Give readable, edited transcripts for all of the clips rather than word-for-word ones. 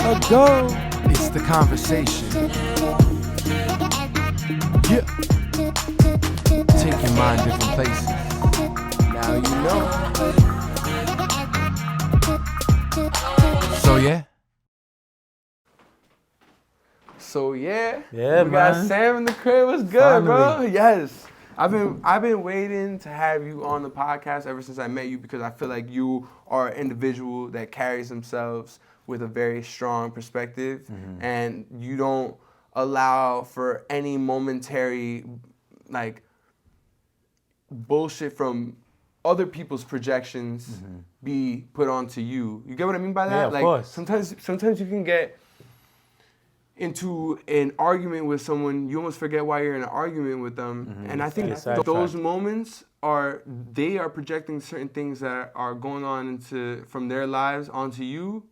ago. It's the conversation. Yeah. Take your mind different places. Now you know. So yeah. So yeah, Yeah, we got man. Sam in the crib. What's good, Finally. bro? Yes, I've been waiting to have you on the podcast ever since I met you because I feel like you are an individual that carries themselves with a very strong perspective, and you don't allow for any momentary like bullshit from other people's projections be put onto you. You get what I mean by that? Yeah, of like course. sometimes you can get into an argument with someone, you almost forget why you're in an argument with them. And I think those moments are projecting certain things that are going on from their lives onto you,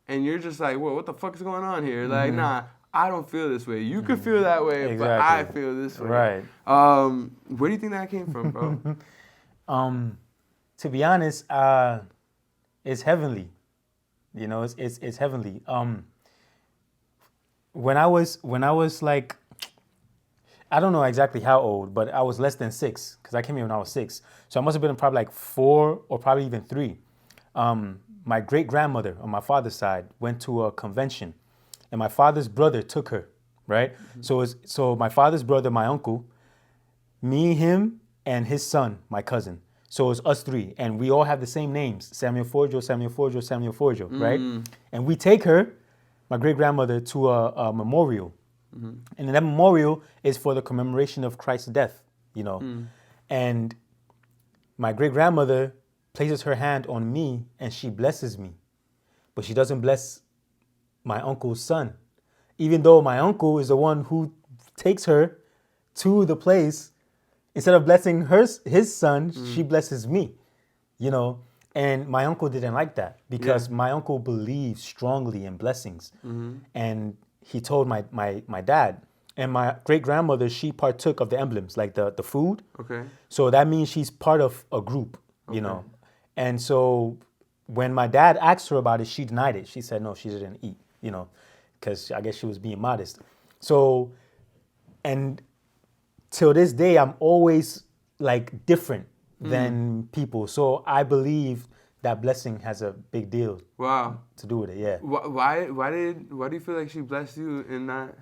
and you're just like, whoa, what the fuck is going on here? Like, nah, I don't feel this way. You could feel that way, but I feel this way. Right. Where do you think that came from, bro? To be honest, it's heavenly. You know, it's heavenly. When I was like, I don't know exactly how old, but I was less than 6 because I came here when I was 6. So I must have been probably like 4 or probably even 3. My great grandmother on my father's side went to a convention, and my father's brother took her. Right. So my father's brother, my uncle, me, him, and his son, my cousin. So it's us 3, and we all have the same names: Samuel Forjoe, Samuel Forjoe, Samuel Forjoe. Right. And we take her, my great-grandmother, to a memorial. And that memorial is for the commemoration of Christ's death, you know. And my great-grandmother places her hand on me and she blesses me. But she doesn't bless my uncle's son. Even though my uncle is the one who takes her to the place, instead of blessing his son, she blesses me, you know. And my uncle didn't like that because my uncle believes strongly in blessings. And he told my dad. And my great-grandmother, she partook of the emblems, like the food. Okay. So that means she's part of a group, you know. And so when my dad asked her about it, she denied it. She said, no, she didn't eat, you know, because I guess she was being modest. So, and till this day, I'm always like different than people. So I believe that blessing has a big deal to do with it, yeah. Why do you feel like she blessed you in that?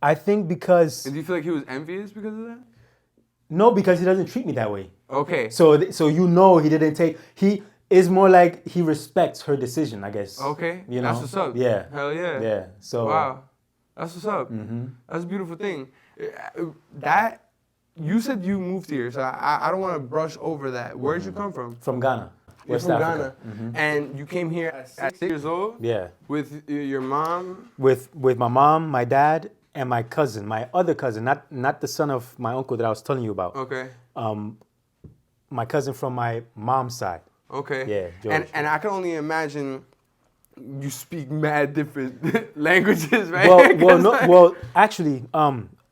I think because... And do you feel like he was envious because of that? No, because he doesn't treat me that way. Okay. So you know he didn't take... He is more like he respects her decision, I guess. Okay. You know? That's what's up. Yeah. Hell yeah. Yeah. So... Wow. That's what's up. That's a beautiful thing. That... You said you moved here, so I don't want to brush over that. Where'd you come from? From Ghana. You're West from Africa. Ghana. And you came here at 6 years old? Yeah. With your mom? With my mom, my dad, and my cousin, my other cousin, not the son of my uncle that I was telling you about. Okay. My cousin from my mom's side. Okay. Yeah, George. And I can only imagine you speak mad different languages, right? Well, actually,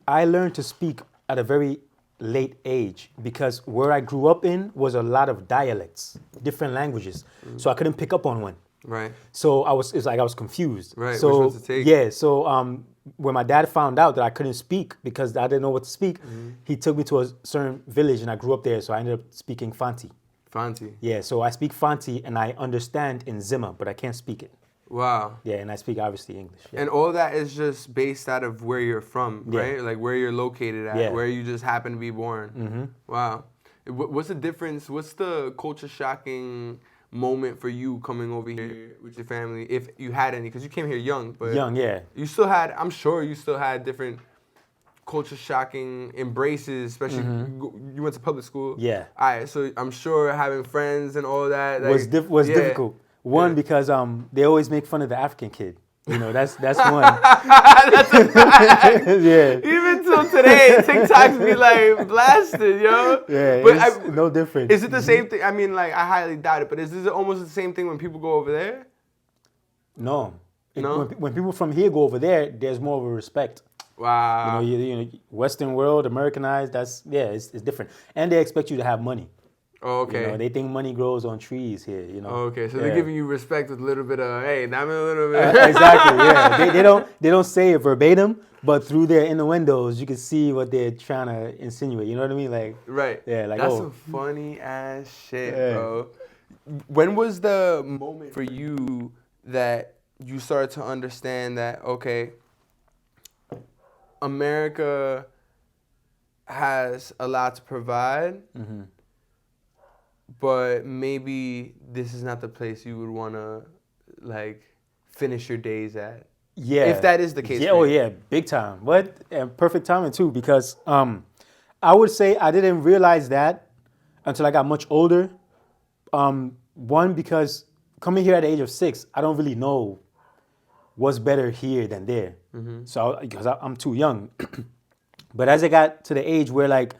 I learned to speak at a very late age because where I grew up in was a lot of dialects, different languages. So I couldn't pick up on one. Right. So I was confused. Right. So which one to take? yeah. So when my dad found out that I couldn't speak because I didn't know what to speak, he took me to a certain village and I grew up there. So I ended up speaking Fanti. Fanti. Yeah. So I speak Fanti and I understand in Zimmer, but I can't speak it. Wow. Yeah, and I speak obviously English. Yeah. And all that is just based out of where you're from, right? Like where you're located at, where you just happen to be born. Wow. What's the difference? What's the culture shocking moment for you coming over here with your family, if you had any? Because you came here young, but yeah. You still had, I'm sure you still had different culture shocking embraces, especially you went to public school. Yeah. All right, so I'm sure having friends and all that was difficult. One, because they always make fun of the African kid. You know, that's one. That's a fact. Yeah. Even till today, TikToks be like blasted, yo. Yeah, but it's no different. Is it the same thing? I mean, like, I highly doubt it, but is this almost the same thing when people go over there? No. No? When people from here go over there, there's more of a respect. Wow. You know, Western world, Americanized, it's different. And they expect you to have money. Oh, okay. You know, they think money grows on trees here. You know. Oh, okay, so Yeah. they're giving you respect with a little bit of, hey, dame a little bit. Exactly. Yeah. They don't say it verbatim, but through their innuendos, you can see what they're trying to insinuate. You know what I mean? Like. Right. Yeah. Like. That's Oh. some funny ass shit, Yeah. bro. When was the moment for you that you started to understand that, okay, America has a lot to provide, but maybe this is not the place you would want to, like, finish your days at? Yeah. If that is the case. Yeah. For Oh you. yeah. Big time. But perfect timing too, because I would say I didn't realize that until I got much older. One, because coming here at the age of 6, I don't really know what's better here than there. So because I'm too young. But as I got to the age where like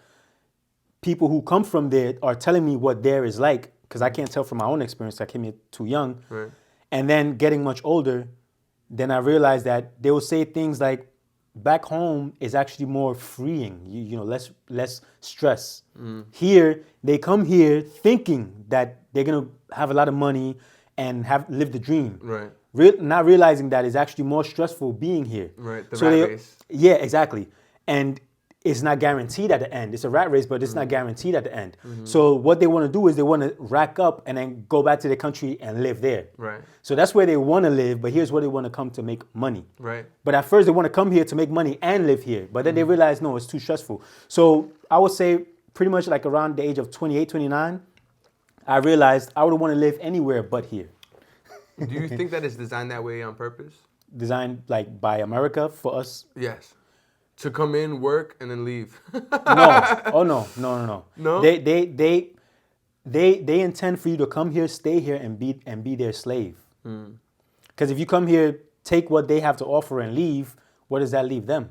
people who come from there are telling me what there is like, because I can't tell from my own experience, I came here too young. Right. And then getting much older, then I realized that they will say things like, back home is actually more freeing, you know, less stress. Here, they come here thinking that they're gonna have a lot of money and live the dream. Right. Not realizing that it's actually more stressful being here. Right, the rat race. Yeah, exactly. And it's not guaranteed at the end. It's a rat race, but it's not guaranteed at the end. So what they want to do is they want to rack up and then go back to their country and live there. Right. So that's where they want to live, but here's where they want to come to make money. Right. But at first they want to come here to make money and live here, but then they realize, no, it's too stressful. So I would say pretty much like around the age of 28, 29, I realized I would want to live anywhere but here. Do you think that it's designed that way on purpose? Designed like by America for us? Yes. To come in, work, and then leave. No. Oh no. No? They intend for you to come here, stay here, and be their slave. Because if you come here, take what they have to offer and leave, what does that leave them?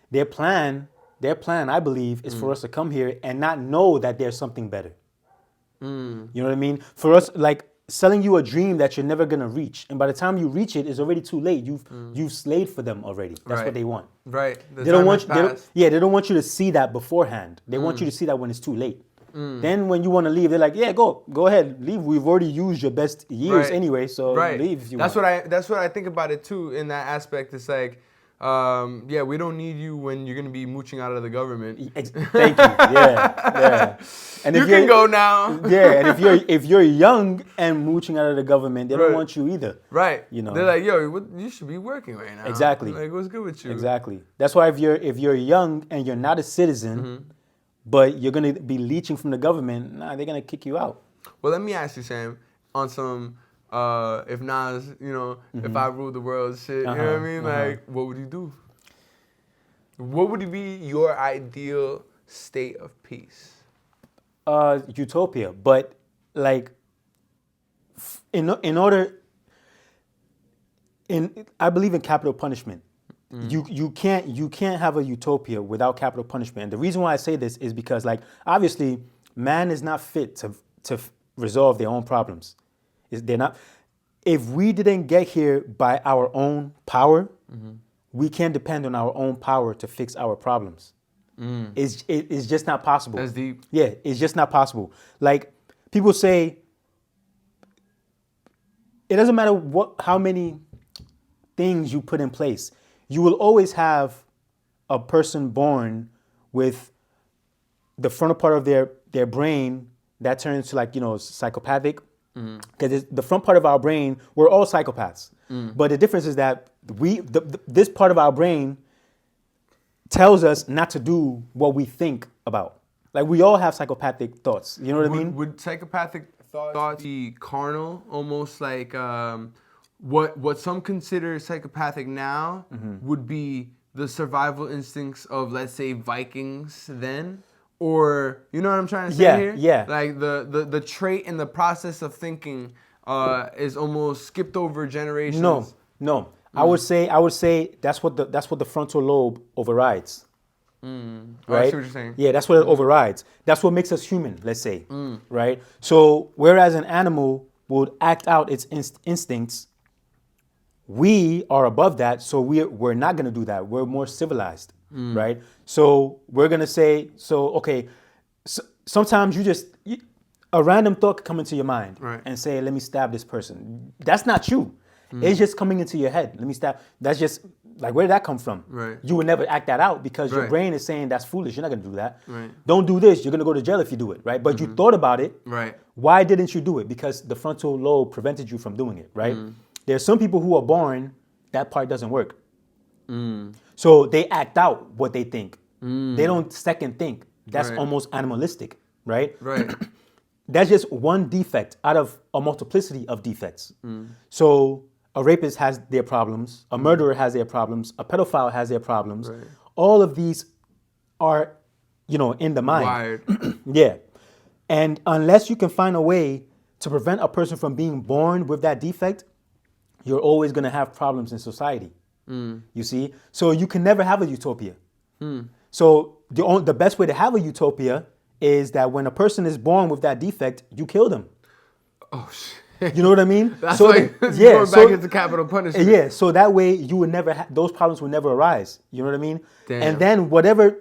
Their plan, I believe, is for us to come here and not know that there's something better. You know what I mean? For us, like selling you a dream that you're never gonna reach, and by the time you reach it, it's already too late. You've slaved for them already. That's Right. what they want. Right. The They don't time want has you. passed. They don't want you to see that beforehand. They want you to see that when it's too late. Then when you want to leave, they're like, "Yeah, go ahead, leave. We've already used your best years Right. anyway, so leave if you want." That's what I think about it too. In that aspect, it's like, yeah, we don't need you when you're gonna be mooching out of the government. Thank you. Yeah. And You if can you're- go now. Yeah, and if you're young and mooching out of the government, they don't Right. want you either. Right. You know. They're like, yo, you should be working right now. Exactly. Like, what's good with you? Exactly. That's why if you're young and you're not a citizen, but you're gonna be leeching from the government, they're gonna kick you out. Well, let me ask you, Sam, on some, if Nas, if I ruled the world shit, you know what I mean? Like, what would you do? What would be your ideal state of peace? Utopia, but like, I believe in capital punishment. You can't have a utopia without capital punishment. And the reason why I say this is because, like, obviously, man is not fit to resolve their own problems. They're not. If we didn't get here by our own power, we can't depend on our own power to fix our problems. It's just not possible. That's deep. Yeah, it's just not possible. Like, people say, it doesn't matter how many things you put in place. You will always have a person born with the frontal part of their brain that turns to, like, psychopathic. Because the front part of our brain, we're all psychopaths. But the difference is that this part of our brain tells us not to do what we think about. Like, we all have psychopathic thoughts. You know what I mean? Would psychopathic thoughts be carnal, almost like what some consider psychopathic now would be the survival instincts of, let's say, Vikings then? Or, you know what I'm trying to say here? Yeah. Like the trait and the process of thinking is almost skipped over generations. No. I would say that's what the frontal lobe overrides. Oh, Right? I see what you're saying. Yeah, that's what it overrides. That's what makes us human, let's say. Right? So whereas an animal would act out its instincts, we are above that, so we're not going to do that. We're more civilized, right? So we're going to say, okay, so sometimes a random thought could come into your mind Right. and say, let me stab this person. That's not you. It's just coming into your head. Let me stab. That's just, like, where did that come from? Right. You would never act that out because your Right. brain is saying that's foolish. You're not going to do that. Right. Don't do this. You're going to go to jail if you do it, right? But you thought about it. Right. Why didn't you do it? Because the frontal lobe prevented you from doing it, right? There's some people who are born, that part doesn't work. So they act out what they think. They don't second think. That's Right. almost animalistic, right? Right. That's just one defect out of a multiplicity of defects. So a rapist has their problems, a murderer has their problems, a pedophile has their problems. Right. All of these are, in the mind. Wired. Yeah. And unless you can find a way to prevent a person from being born with that defect, you're always going to have problems in society. You see? So you can never have a utopia. So the best way to have a utopia is that when a person is born with that defect, you kill them. Oh, shit. You know what I mean? That's so like going back into capital punishment. Yeah, so that way you would never those problems would never arise. You know what I mean? Damn. And then whatever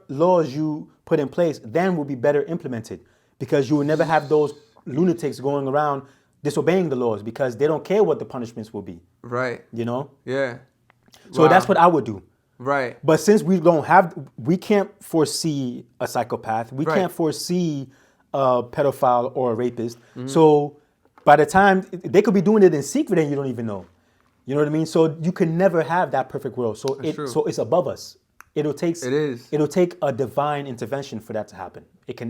laws you put in place then will be better implemented because you will never have those lunatics going around disobeying the laws because they don't care what the punishments will be. Right. Yeah. So Wow. that's what I would do. Right. But since we can't foresee a psychopath, we Right. can't foresee a pedophile or a rapist. So by the time they could be doing it in secret and you don't even know. You know what I mean? So you can never have that perfect world. So true. it's above us. It'll take a divine intervention for that to happen.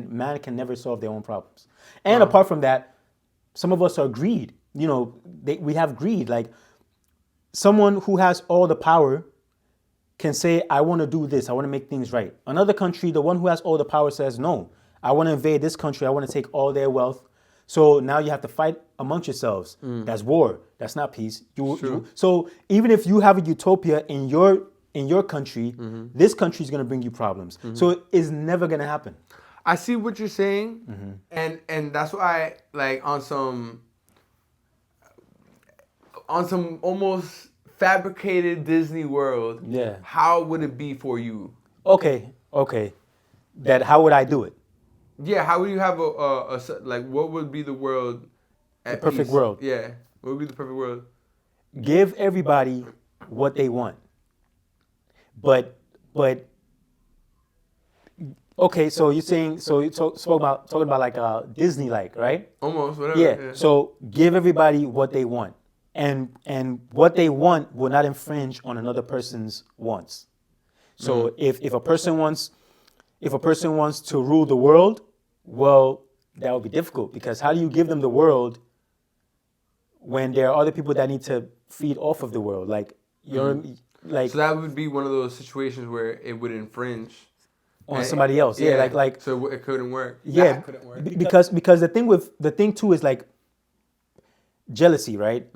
Man can never solve their own problems. And apart from that, some of us are greed. We have greed. Like someone who has all the power can say, I want to do this. I want to make things right. Another country, the one who has all the power says, no, I want to invade this country. I want to take all their wealth. So now you have to fight amongst yourselves. That's war. That's not peace. So even if you have a utopia in your country, this country is going to bring you problems. So it's never going to happen. I see what you're saying, and that's why, like, on some almost fabricated Disney world. Yeah. How would it be for you? Okay. How would I do it? Yeah. How would you have what would be the world? The perfect world. Yeah. What would be the perfect world? Give everybody what they want. But okay, so you're saying talking about like Disney like, right? Almost, whatever. Yeah. So give everybody what they want. And what they want will not infringe on another person's wants. So if a person wants to rule the world, well, that would be difficult because how do you give them the world when there are other people that need to feed off of the world? Like so that would be one of those situations where it would infringe on somebody else. Yeah, like so it couldn't work. Yeah, that couldn't work. Because the thing too is like jealousy, right?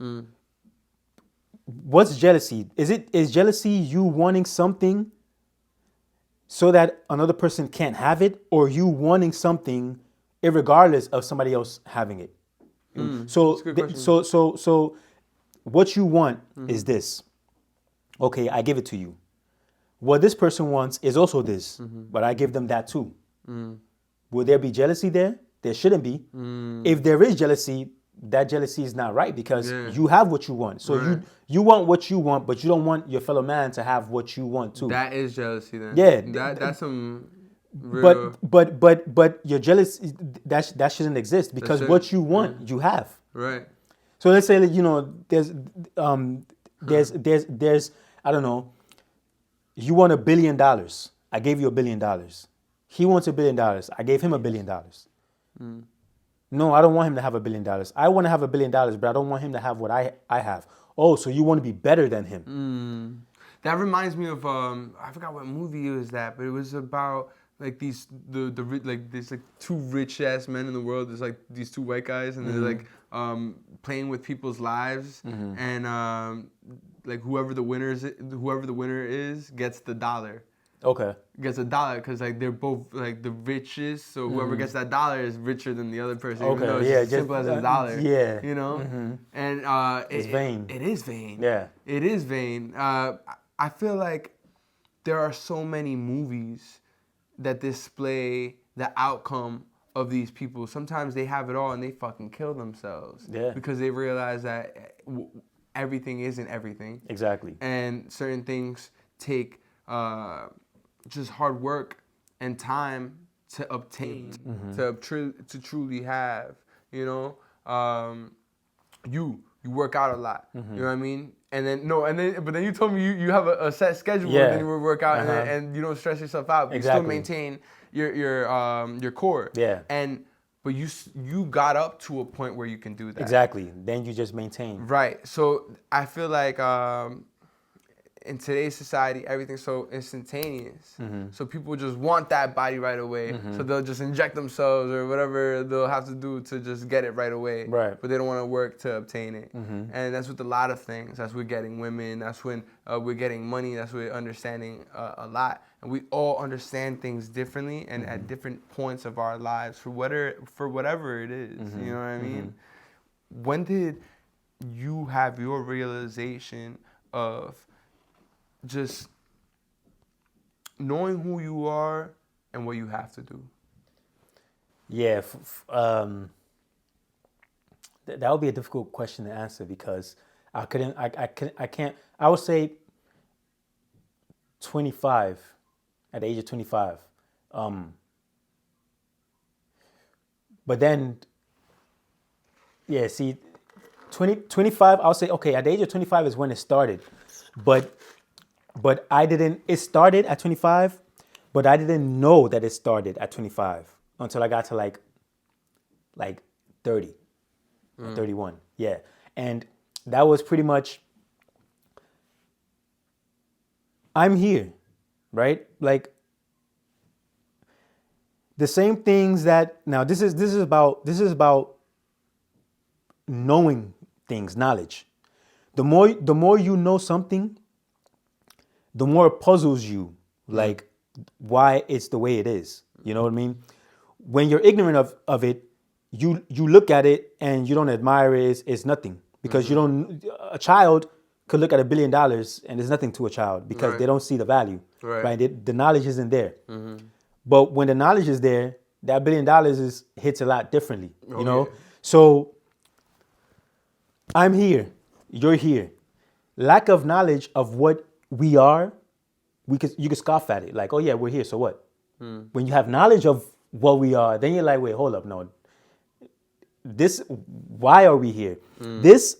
What's jealousy? Is jealousy you wanting something so that another person can't have it, or you wanting something irregardless of somebody else having it? So what you want is this. Okay, I give it to you. What this person wants is also this, but I give them that too. Will there be jealousy there? There shouldn't be. If there is jealousy, that jealousy is not right because you have what you want. So you want what you want, but you don't want your fellow man to have what you want too. That is jealousy then. Yeah. That's some real... But your jealousy that shouldn't exist because what you want, you have. Right. So let's say that there's I don't know, you want $1 billion. I gave you $1 billion. He wants $1 billion. I gave him $1 billion. No, I don't want him to have $1 billion. I want to have $1 billion, but I don't want him to have what I have. Oh, so you want to be better than him? That reminds me of I forgot what movie it was that, but it was about like these there's like two rich ass men in the world. There's like these two white guys, and they're like playing with people's lives, and like whoever the winner is gets the dollar. Okay. Gets a dollar because like they're both like the richest, so whoever gets that dollar is richer than the other person. Okay. Even though it's as simple as a dollar. Yeah. You know. And it's vain. It is vain. Yeah. It is vain. I feel like there are so many movies that display the outcome of these people, sometimes they have it all and they fucking kill themselves. Yeah. Because they realize that everything isn't everything. Exactly. And certain things take just hard work and time to obtain, to truly have. You know, you work out a lot. You know what I mean? And then you told me you have a set schedule. Yeah. And then you work out and you don't stress yourself out. But Exactly. you still maintain your core. Yeah. But you got up to a point where you can do that. Exactly. Then you just maintain. Right. So I feel like in today's society, everything's so instantaneous. So people just want that body right away. So they'll just inject themselves or whatever they'll have to do to just get it right away. Right. But they don't want to work to obtain it. And that's with a lot of things. That's with getting women. That's when we're getting money. That's with understanding a lot. And we all understand things differently and at different points of our lives for whatever it is. You know what I mean? When did you have your realization of just knowing who you are and what you have to do? Yeah, that would be a difficult question to answer because I can't. I would say 25, at the age of 25. But then, yeah, see, 25, I'll say, okay, at the age of 25 is when it started. But it started at 25, but I didn't know that it started at 25 until I got to like 30, or 31. Yeah. And that was pretty much, I'm here, right? Like the same things that, now this is about knowing things, knowledge. The more you know something, the more it puzzles you, like why it's the way it is. You know what I mean? When you're ignorant of it, you look at it and you don't admire it. It's nothing because a child could look at $1 billion and there's nothing to a child because they don't see the value. Right? The knowledge isn't there. But when the knowledge is there, that $1 billion hits a lot differently. You know? Yeah. So I'm here. You're here. Lack of knowledge of what we are, you could scoff at it. Like, oh yeah, we're here, so what? When you have knowledge of what we are, then you're like, wait, hold up, no. Why are we here?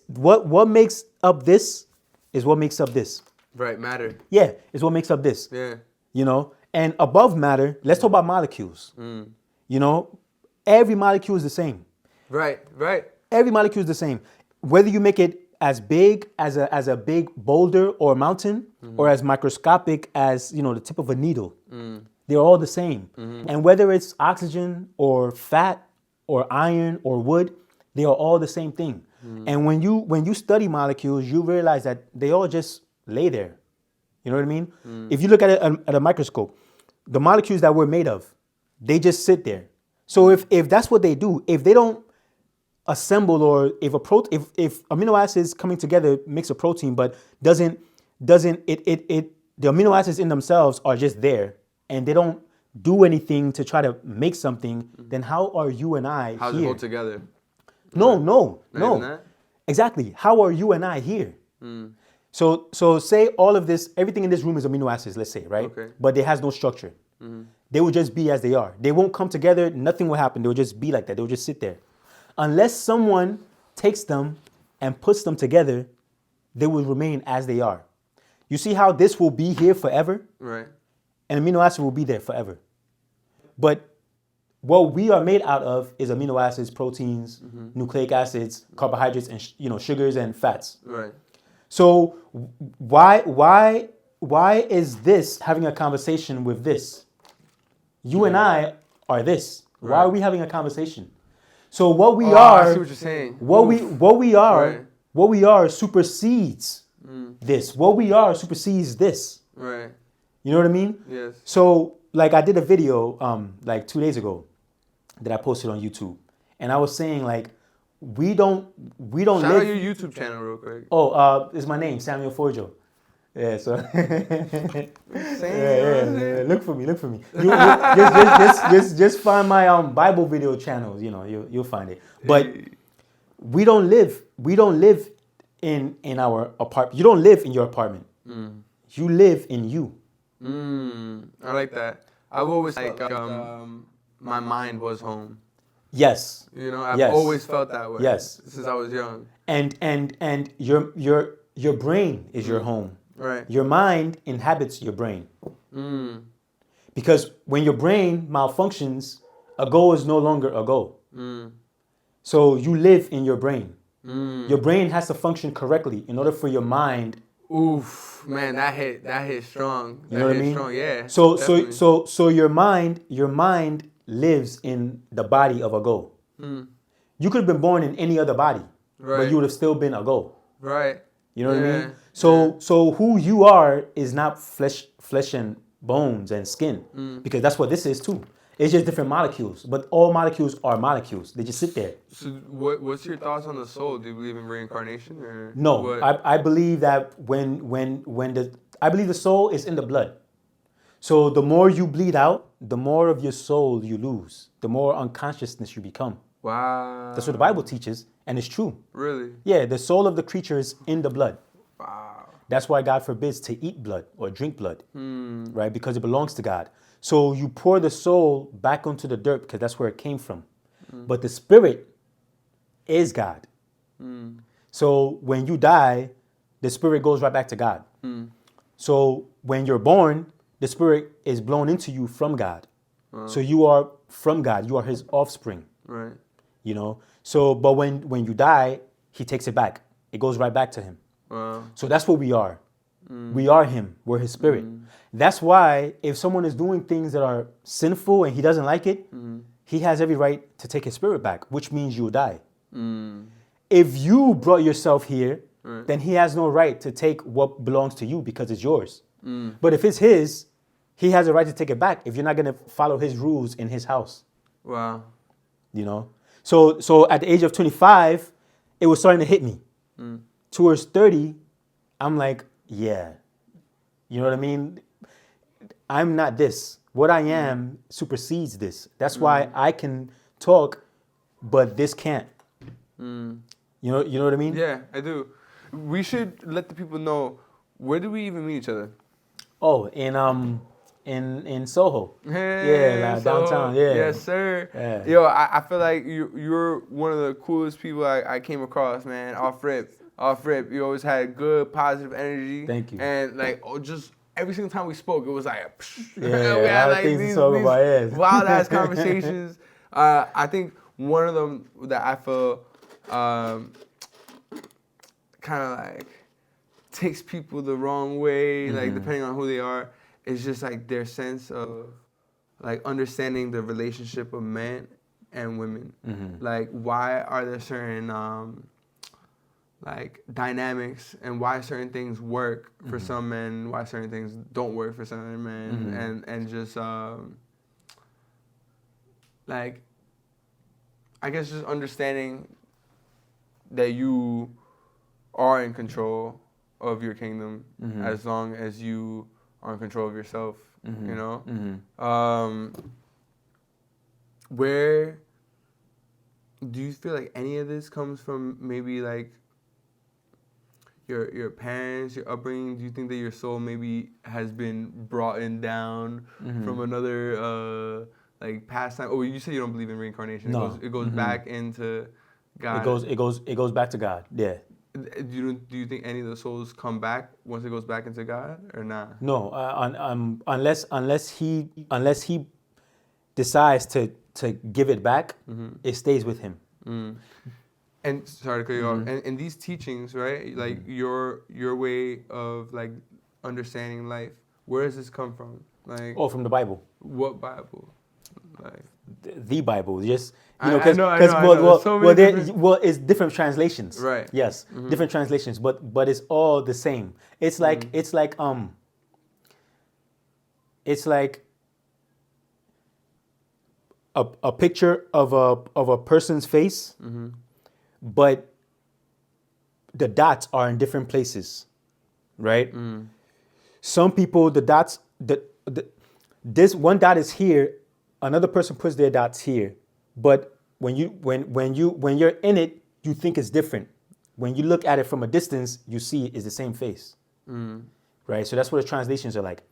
What makes up this is what makes up this. Right, matter. Yeah, is what makes up this. Yeah. You know, and above matter, let's talk about molecules. You know, every molecule is the same. Right. Every molecule is the same. Whether you make it as big as a big boulder or a mountain, or as microscopic as, you know, the tip of a needle, they're all the same. And whether it's oxygen or fat or iron or wood, they are all the same thing. And when you study molecules, you realize that they all just lay there. You know what I mean? If you look at it at a microscope, the molecules that we're made of, they just sit there. So if that's what they do, if they don't assemble, or if amino acids coming together makes a protein, but doesn't the amino acids in themselves are just there and they don't do anything to try to make something, then how are you and I How's here? it hold together? No. That? Exactly. How are you and I here? So say all of this, everything in this room is amino acids, let's say, right? Okay. But it has no structure. They will just be as they are. They won't come together. Nothing will happen. They will just be like that. They will just sit there. Unless someone takes them and puts them together, they will remain as they are. You see how this will be here forever? Right. And amino acid will be there forever. But what we are made out of is amino acids, proteins, nucleic acids, carbohydrates, and sugars and fats. Right. So why is this having a conversation with this? You and I are this. Right. Why are we having a conversation? So what we are, I see what you're saying. What we are supersedes this. What we are supersedes this. Right. You know what I mean? Yes. So like I did a video like 2 days ago that I posted on YouTube, and I was saying like we don't Shout live. out your YouTube channel real quick. Oh, it's my name, Samuel Forjoe. Yeah, so Saying, look for me. You just find my Bible video channels. You know, you'll find it. But we don't live in our apartment. You don't live in your apartment. You live in you. I like that. I've always my mind was home. Yes. You know, I've Yes. always felt that way. Yes. Since I was young. And your brain is your home. Right. Your mind inhabits your brain. Because when your brain malfunctions, a goal is no longer a goal. So you live in your brain. Your brain has to function correctly in order for your mind. Oof, man, that hit strong. You know what I mean? Strong, yeah. So your mind lives in the body of a goal. You could have been born in any other body, but you would have still been a goal. Right. You know what I mean? So who you are is not flesh and bones and skin, because that's what this is too. It's just different molecules, but all molecules are molecules. They just sit there. So what's your thoughts on the soul? Do you believe in reincarnation or no? What? I believe that I believe the soul is in the blood. So the more you bleed out, the more of your soul you lose. The more unconsciousness you become. Wow. That's what the Bible teaches, and it's true. Really? Yeah, the soul of the creature is in the blood. Wow. That's why God forbids to eat blood or drink blood, right? Because it belongs to God. So you pour the soul back onto the dirt because that's where it came from. But the spirit is God. So when you die, the spirit goes right back to God. So when you're born, the spirit is blown into you from God. So you are from God. You are his offspring. Right. You know? So, but when you die, he takes it back. It goes right back to him. Wow. So that's what we are. We are him. We're his spirit. That's why if someone is doing things that are sinful and he doesn't like it, he has every right to take his spirit back, which means you will die. If you brought yourself here, then he has no right to take what belongs to you because it's yours. But if it's his, he has a right to take it back if you're not going to follow his rules in his house. Wow. You know? So at the age of 25, it was starting to hit me. Towards 30, I'm like, yeah. You know what I mean? I'm not this. What I am supersedes this. That's why I can talk, but this can't. You know what I mean? Yeah, I do. We should let the people know, where do we even meet each other? Oh, in Soho. Hey, Yeah, like downtown. Yeah. Yes, sir. Yeah. Yo, I feel like you're one of the coolest people I came across, man. Off rip. You always had good, positive energy. Thank you. And like, just every single time we spoke, it was like, Yeah, we a had lot of like things to these talk about, yes. wild ass conversations. I think one of them that I feel kind of like takes people the wrong way, like depending on who they are, is just like their sense of like understanding the relationship of men and women. Like, why are there certain like dynamics, and why certain things work for some men, why certain things don't work for certain men, and just like, I guess just understanding that you are in control of your kingdom as long as you are in control of yourself, you know? Where do you feel like any of this comes from? Maybe like your parents, your upbringing? Do you think that your soul maybe has been brought down from another like pastime? Oh, you said you don't believe in reincarnation. No. It goes back into God. It goes back to God. Yeah. Do you think any of the souls come back once it goes back into God, or not? No, unless he decides to give it back, it stays with him. And sorry to cut you off. And these teachings, right? Like your way of like understanding life. Where does this come from? Like, From the Bible. What Bible? Like the Bible, just I know. It's different translations, right? Yes, different translations, but it's all the same. It's like it's like a picture of a person's face, but the dots are in different places, right? Some people, the dots, this one dot is here, another person puts their dots here, but when you're in it, you think it's different. When you look at it from a distance, you see it's the same face, right? So that's what the translations are like,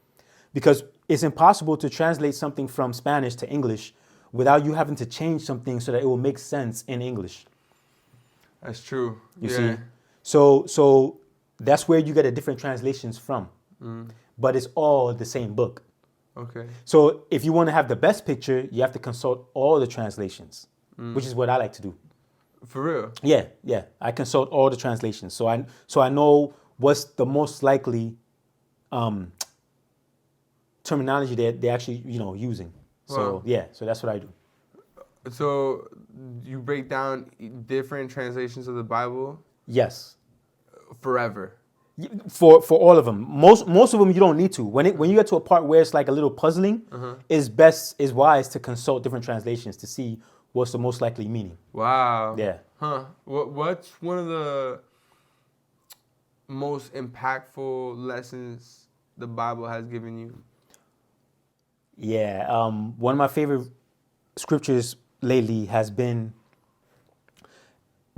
because it's impossible to translate something from Spanish to English without you having to change something so that it will make sense in English. That's true. You see? So that's where you get the different translations from. But it's all the same book. Okay. So if you want to have the best picture, you have to consult all the translations, which is what I like to do. For real? Yeah. I consult all the translations. So I know what's the most likely terminology that they're actually, using. So Wow. so that's what I do. So you break down different translations of the Bible Yes. forever. For all of them. Most of them you don't need to. When you get to a part where it's like a little puzzling, it's wise to consult different translations to see what's the most likely meaning. Wow. Yeah. Huh. What's one of the most impactful lessons the Bible has given you? Yeah. One of my favorite scriptures lately has been,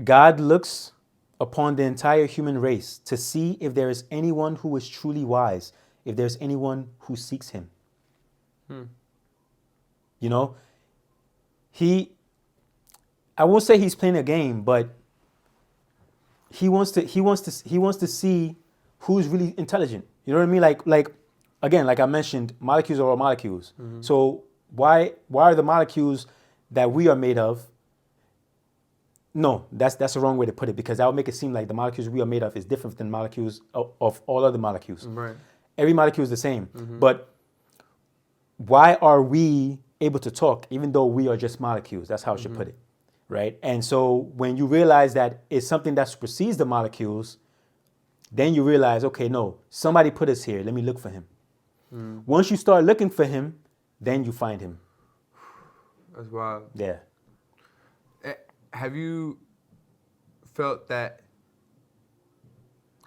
God looks upon the entire human race to see if there is anyone who is truly wise, if there's anyone who seeks him. I won't say he's playing a game, but he wants to see who's really intelligent. You know what I mean? Like again, like I mentioned, molecules are all molecules. So why are the molecules that we are made of? No, that's the wrong way to put it, because that would make it seem like the molecules we are made of is different than molecules of all other molecules. Right. Every molecule is the same. But why are we able to talk even though we are just molecules? That's how I should put it. Right? And so when you realize that it's something that supersedes the molecules, then you realize, okay, no, somebody put us here. Let me look for him. Once you start looking for him, then you find him. That's wild. Yeah. Have you felt that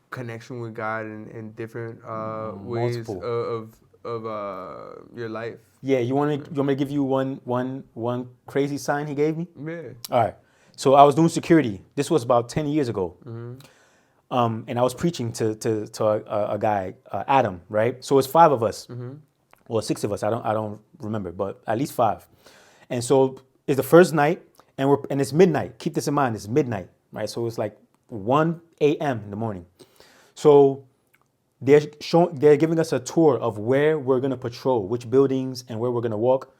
connection with God in different ways of your life? Yeah, you want me to give you one crazy sign he gave me? Yeah. All right. So I was doing security. This was about 10 years ago. And I was preaching to a guy, Adam, right? So it's 5 of us, or 6 of us. I don't remember, but at least 5. And so it's the first night, and it's midnight. Keep this in mind. It's midnight, right? So it's like 1 a.m. in the morning. So they're giving us a tour of where we're gonna patrol, which buildings, and where we're gonna walk.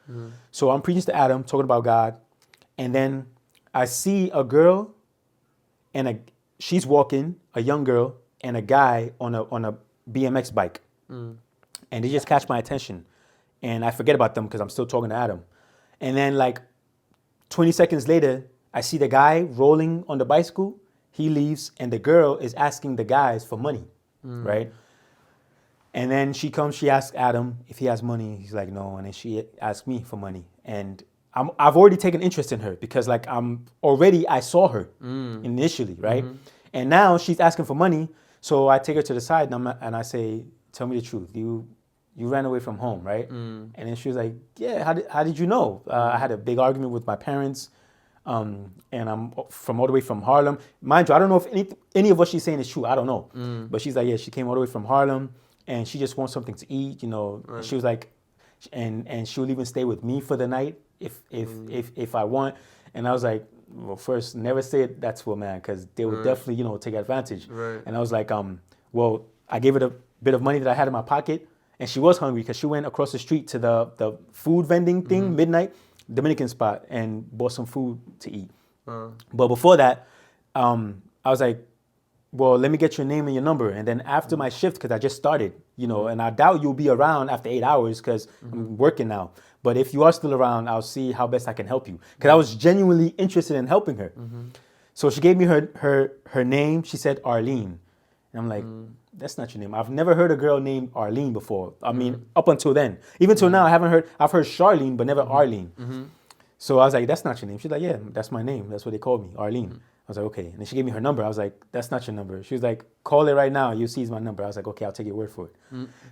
So I'm preaching to Adam, talking about God, and then I see a girl, and she's walking, a young girl, and a guy on a BMX bike, and they just catch my attention, and I forget about them because I'm still talking to Adam, and then like 20 seconds later, I see the guy rolling on the bicycle. He leaves, and the girl is asking the guys for money, right? And then she comes, she asks Adam if he has money. He's like, no. And then she asks me for money. And I've already taken interest in her because like I saw her initially, right? And now she's asking for money. So I take her to the side and I say, tell me the truth. You ran away from home, right? And then she was like, yeah, how did you know? I had a big argument with my parents. And I'm from all the way from Harlem. Mind you, I don't know if any of what she's saying is true. I don't know. But she's like, yeah, she came all the way from Harlem. And she just wants something to eat, Right. She was like, and she'll even stay with me for the night if I want. And I was like, well, first, never say that to a man because they would definitely, take advantage. Right. And I was like, well, I gave her a bit of money that I had in my pocket, and she was hungry because she went across the street to the food vending thing, midnight, Dominican spot, and bought some food to eat. But before that, I was like, well, let me get your name and your number. And then after my shift, because I just started, and I doubt you'll be around after 8 hours because I'm working now. But if you are still around, I'll see how best I can help you. Because I was genuinely interested in helping her. So she gave me her name. She said Arlene. And I'm like, that's not your name. I've never heard a girl named Arlene before. I mean, up until then. Even till now, I've heard Charlene, but never Arlene. So I was like, that's not your name. She's like, yeah, that's my name. That's what they call me, Arlene. was like, okay. And then she gave me her number. I was like, that's not your number. She was like, call it right now. You'll see it's my number. I was like, okay, I'll take your word for it.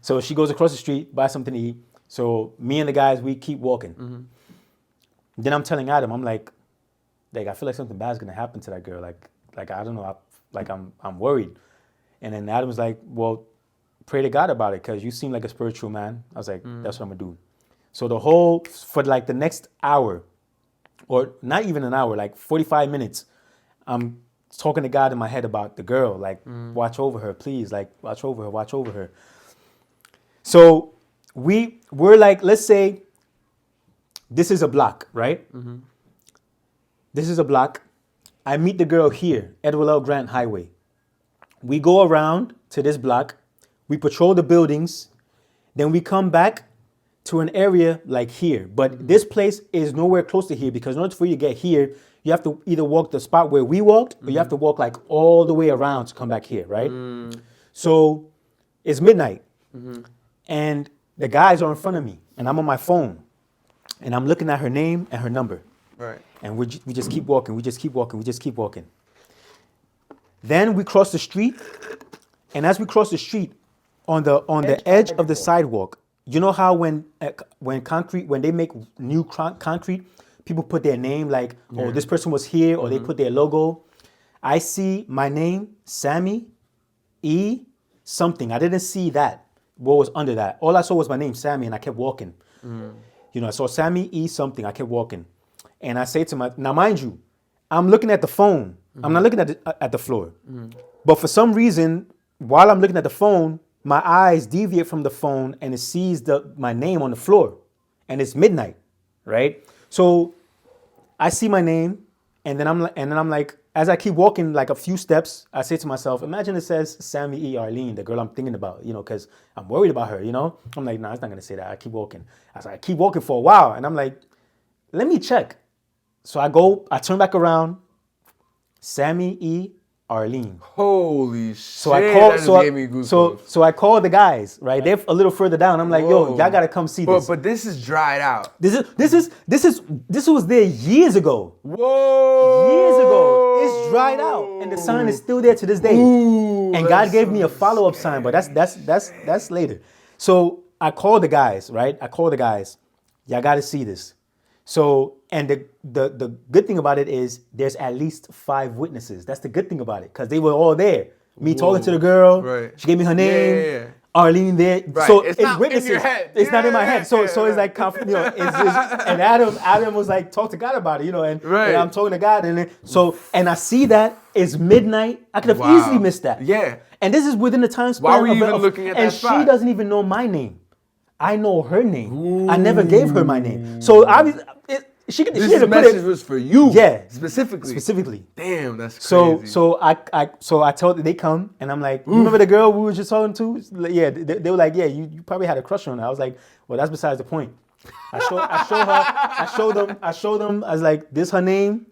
So she goes across the street, buys something to eat. So me and the guys, we keep walking. Then I'm telling Adam, I'm like, I feel like something bad's gonna happen to that girl. Like I don't know, I'm worried. And then Adam was like, well, pray to God about it, because you seem like a spiritual man. I was like, that's what I'm gonna do. So for like the next hour, or not even an hour, like 45 minutes, I'm talking to God in my head about the girl, like, watch over her, please, like, watch over her. So we're like, let's say this is a block, right? This is a block. I meet the girl here, Edward L. Grant Highway. We go around to this block, we patrol the buildings, then we come back to an area like here. But this place is nowhere close to here, because in order for you to get here, you have to either walk the spot where we walked, or you have to walk like all the way around to come back here, right? So it's midnight, and the guys are in front of me, and I'm on my phone, and I'm looking at her name and her number. Right. And we just keep walking, we just keep walking. Then we cross the street, and as we cross the street, on the edge of the sidewalk, you know how when they make new concrete, people put their name, like, oh, this person was here, or they put their logo. I see my name, Sammy E something. I didn't see that, what was under that. All I saw was my name, Sammy, and I kept walking. I saw Sammy E something. I kept walking. And I say to now mind you, I'm looking at the phone. I'm not looking at the floor. But for some reason, while I'm looking at the phone, my eyes deviate from the phone, and it sees my name on the floor, and it's midnight, right? So I see my name, and then I'm like, as I keep walking like a few steps, I say to myself, imagine it says Sammy E. Arlene, the girl I'm thinking about, because I'm worried about her, I'm like, nah, it's not gonna say that. I keep walking. I keep walking for a while, and I'm like, let me check. So I turn back around, Sammy E. Arlene. Holy shit! So I call the guys, right? They're a little further down. I'm like, yo, y'all gotta come see this. But this is dried out. This was there years ago. Whoa! Years ago, it's dried out, and the sign is still there to this day. Ooh, and God gave me a follow-up sign, but that's later. So I call the guys, right? Y'all gotta see this. So, and the good thing about it is there's at least 5 witnesses. That's the good thing about it, because they were all there. Me talking to the girl, right. She gave me her name, yeah. Arlene there. Right. So it's not witnesses. In your head. It's not in my head. So it's like, and Adam was like, talk to God about it, and I'm talking to God, and I see that it's midnight. I could have easily missed that. Yeah. And this is within the time span. Why were you even looking at that spot? And she doesn't even know my name. I know her name. Ooh. I never gave her my name. So obviously, this message was for you. Yeah. Specifically. Damn, that's crazy. So I told them, they come, and I'm like, you remember the girl we were just talking to? Yeah, they were like, yeah, you probably had a crush on her. I was like, well, that's besides the point. I showed them. I was like, this her name,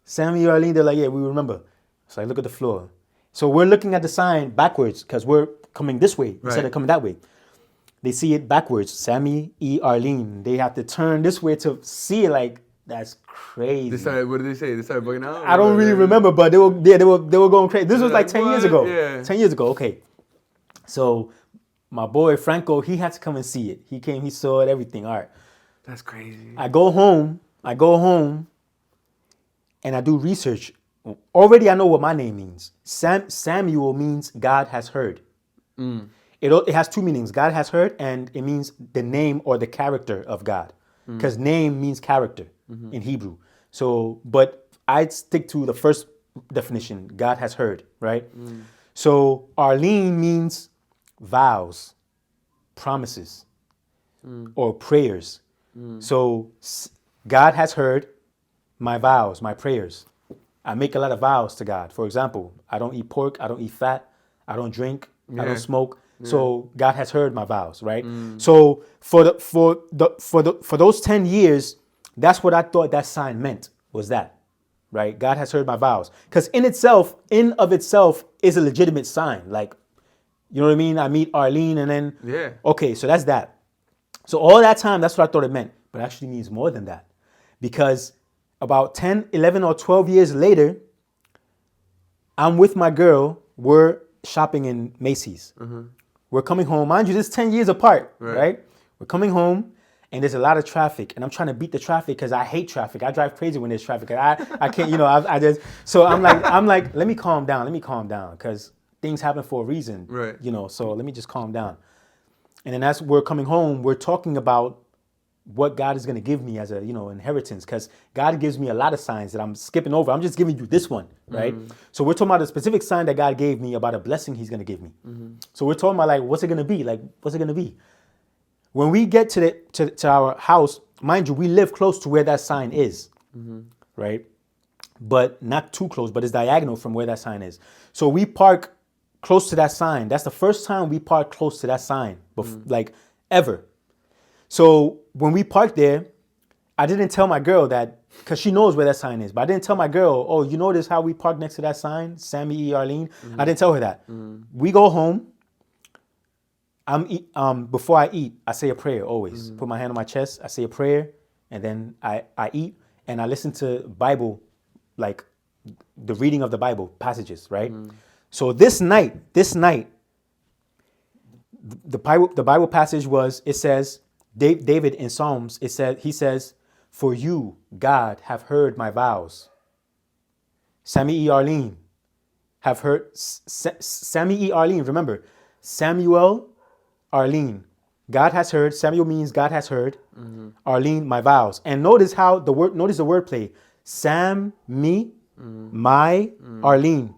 Samuel Arlene. They're like, yeah, we remember. So I look at the floor. So we're looking at the sign backwards, because we're coming this way instead of coming that way. They see it backwards, Sammy E. Arlene. They have to turn this way to see it. Like, that's crazy. What did they say? They started bugging out? I don't really remember, but they were going crazy. This was like 10 years ago. Yeah. 10 years ago, okay. So my boy Franco, he had to come and see it. He came, he saw it, everything. All right. That's crazy. I go home, and I do research. Already I know what my name means. Samuel means God has heard. It has 2 meanings. God has heard, and it means the name or the character of God. Because name means character in Hebrew. So, but I'd stick to the first definition. God has heard, right? So Arlene means vows, promises, or prayers. So God has heard my vows, my prayers. I make a lot of vows to God. For example, I don't eat pork, I don't eat fat, I don't drink, I don't smoke. So God has heard my vows, right? So for those 10 years, that's what I thought that sign meant, was that, right? God has heard my vows. Because in of itself is a legitimate sign. Like, you know what I mean? I meet Arlene, and then, okay, so that's that. So all that time, that's what I thought it meant. But it actually means more than that. Because about 10, 11, or 12 years later, I'm with my girl. We're shopping in Macy's. We're coming home. Mind you, this is 10 years apart, right? We're coming home, and there's a lot of traffic, and I'm trying to beat the traffic because I hate traffic. I drive crazy when there's traffic. I can't, I just, so I'm like, let me calm down, because things happen for a reason, right? So let me just calm down. And then as we're coming home, we're talking about what God is going to give me as a, inheritance, because God gives me a lot of signs that I'm skipping over. I'm just giving you this one, right? So we're talking about a specific sign that God gave me about a blessing he's going to give me. So we're talking about like, what's it going to be? Like, what's it going to be? When we get to our house, mind you, we live close to where that sign is, right? But not too close, but it's diagonal from where that sign is. So we park close to that sign. That's the first time we park close to that sign, like ever. So when we parked there, I didn't tell my girl that, because she knows where that sign is, but I didn't tell my girl, oh, you notice how we parked next to that sign, Sammy E. Arlene? I didn't tell her that. We go home. Before I eat, I say a prayer always. Put my hand on my chest, I say a prayer, and then I eat, and I listen to Bible, like the reading of the Bible passages, right? So this night, the Bible passage it says, David in Psalms, he says, for you, God, have heard my vows. Sammy E. Arlene have heard, Sammy E. Arlene, remember, Samuel Arlene, God has heard. Samuel means God has heard. Arlene, my vows. And notice the wordplay. Sam, me, my, Arlene.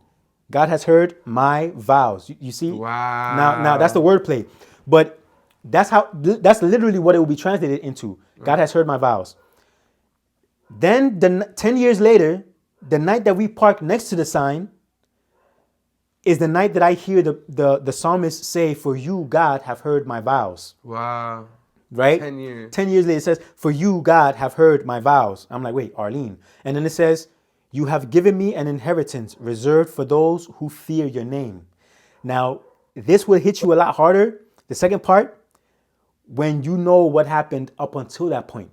God has heard my vows. You see? Wow. Now that's the wordplay. But that's literally what it will be translated into. God has heard my vows. Then 10 years later, the night that we parked next to the sign is the night that I hear the psalmist say, for you, God, have heard my vows. Wow. Right? 10 years. 10 years later, it says, for you, God, have heard my vows. I'm like, wait, Arlene. And then it says, you have given me an inheritance reserved for those who fear your name. Now, this will hit you a lot harder. The second part, when you know what happened up until that point.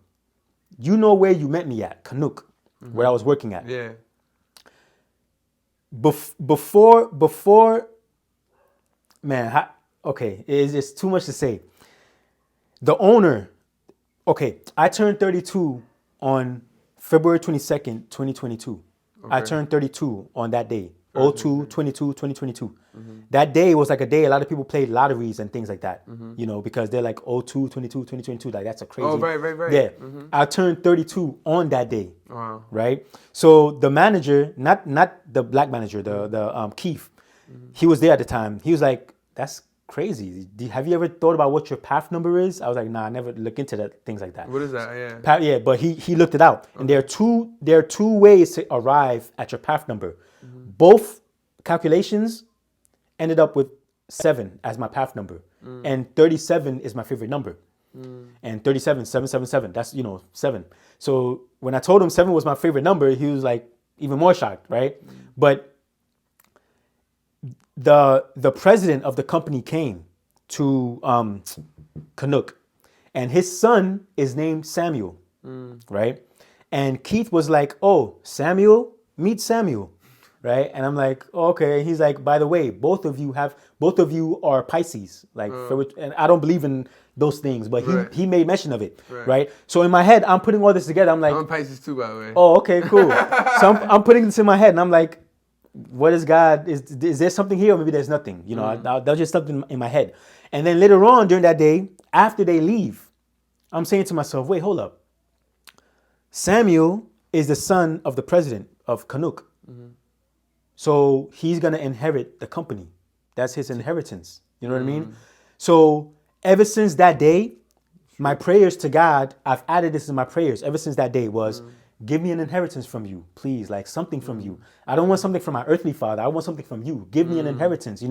You know where you met me at, Kanuk, where I was working at. Yeah. Before, man, okay, it's too much to say. The owner, okay, I turned 32 on February 22nd, 2022. I turned 32 on that day, 2022. That day was like a day a lot of people played lotteries and things like that, because they're like 2022, like that's a crazy. Oh, right. Yeah, I turned 32 on that day. Wow. Right? So the manager, not the black manager, the Keith, he was there at the time. He was like, that's crazy. Have you ever thought about what your path number is? I was like, nah, I never look into that, things like that. What is that? Yeah. Yeah, but he looked it out. And there are two ways to arrive at your path number. Both calculations ended up with 7 as my path number. And 37 is my favorite number. And 37, 777, that's, 7. So when I told him 7 was my favorite number, he was like even more shocked, right? But the president of the company came to Kanuk, and his son is named Samuel, right? And Keith was like, oh, Samuel, meet Samuel, right? And I'm like, oh, okay. He's like, by the way, both of you are Pisces, like, and I don't believe in those things, but he made mention of it, right? So in my head, I'm putting all this together. I'm like, I'm Pisces too, by the way. Oh, okay, cool. So I'm putting this in my head, and I'm like, what is God? Is there something here, or maybe there's nothing? That was just something in my head. And then later on during that day, after they leave, I'm saying to myself, wait, hold up. Samuel is the son of the president of Kanuk. So he's going to inherit the company. That's his inheritance. You know what I mean? So ever since that day, my prayers to God, I've added this in my prayers ever since that day was, give me an inheritance from you, please, like something from you. I don't want something from my earthly father. I want something from you. Give me an inheritance,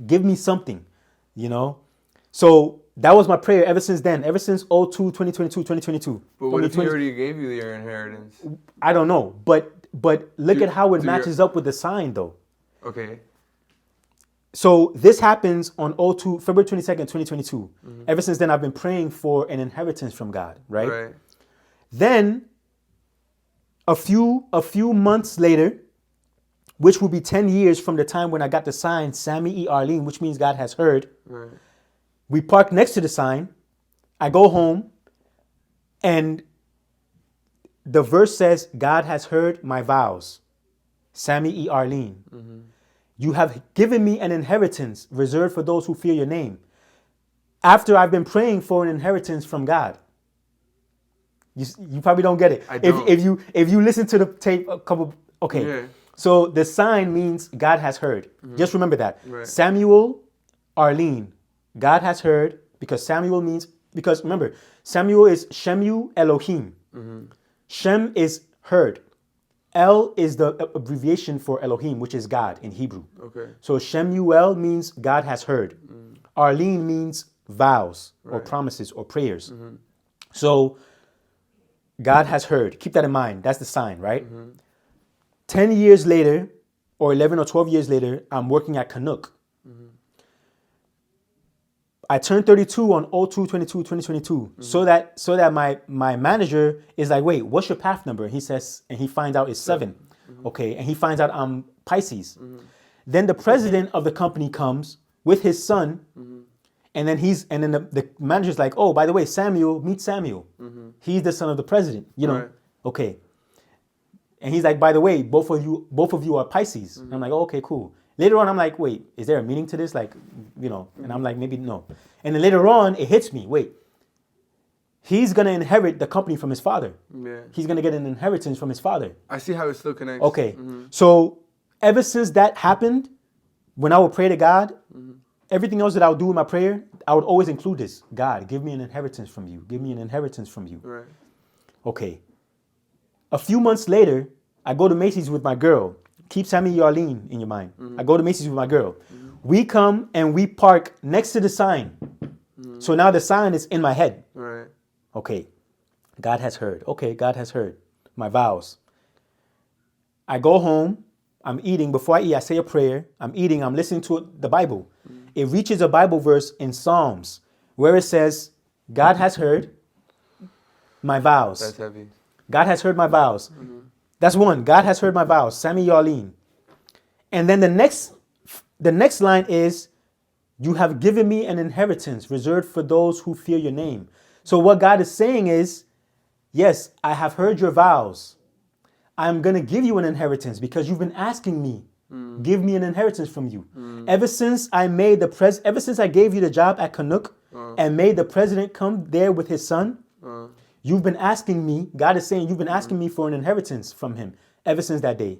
give me something, So that was my prayer ever since then, ever since 2022. But what if he already gave you your inheritance? I don't know, but look at how it matches up with the sign, though. Okay. So this happens on February 22nd, 2022. Ever since then, I've been praying for an inheritance from God, right? Then, a few months later, which will be 10 years from the time when I got the sign, Sammy E. Arlene, which means God has heard. Right. We park next to the sign. I go home, and the verse says, God has heard my vows. Sammy E. Arlene. Mm-hmm. You have given me an inheritance reserved for those who fear your name. After I've been praying for an inheritance from God. You probably don't get it. I don't. If you listen to the tape a couple, okay. Yeah. So the sign means God has heard. Mm-hmm. Just remember that. Right. Samuel, Arlene, God has heard, because remember, Samuel is Shemu Elohim. Mm-hmm. Shem is heard. El is the abbreviation for Elohim, which is God in Hebrew. Okay. So Shemuel means God has heard. Mm. Arlene means vows or promises or prayers. Mm-hmm. So God has heard. Keep that in mind. That's the sign, right? Mm-hmm. 10 years later, or 11 or 12 years later, I'm working at Kanuk. Mm-hmm. I turned 32 on 02/22/2022. Mm-hmm. So that my manager is like, wait, what's your path number? He says, and he finds out it's 7. Mm-hmm. Okay, and he finds out I'm Pisces. Mm-hmm. Then the president of the company comes with his son, mm-hmm. and then the manager's like, oh, by the way, meet Samuel. Mm-hmm. He's the son of the president. You know, okay. And he's like, by the way, both of you are Pisces. Mm-hmm. And I'm like, oh, okay, cool. Later on, I'm like, wait, is there a meaning to this? Like, you know, and I'm like, maybe no. And then later on, it hits me. Wait, he's going to inherit the company from his father. Yeah. He's going to get an inheritance from his father. I see how it still connects. Okay. Mm-hmm. So ever since that happened, when I would pray to God, mm-hmm. everything else that I would do in my prayer, I would always include this. God, give me an inheritance from you. Give me an inheritance from you. Right. Okay. A few months later, I go to Macy's with my girl. Keep Sammy Yarlene in your mind. Mm-hmm. I go to Macy's with my girl. Mm-hmm. We come and we park next to the sign. Mm-hmm. So now the sign is in my head. Right. Okay. God has heard. Okay, God has heard my vows. I go home. I'm eating. Before I eat, I say a prayer. I'm eating. I'm listening to the Bible. Mm-hmm. It reaches a Bible verse in Psalms where it says, God has heard my vows. That's heavy. God has heard my vows. Mm-hmm. That's one. God has heard my vows. Sammy Yarlene. And then the next line is, you have given me an inheritance reserved for those who fear your name. So what God is saying is, yes, I have heard your vows. I'm going to give you an inheritance because you've been asking me. Give me an inheritance from you. Ever since I gave you the job at Kanuk and made the president come there with his son, you've been asking me, God is saying, you've been asking me for an inheritance from him ever since that day.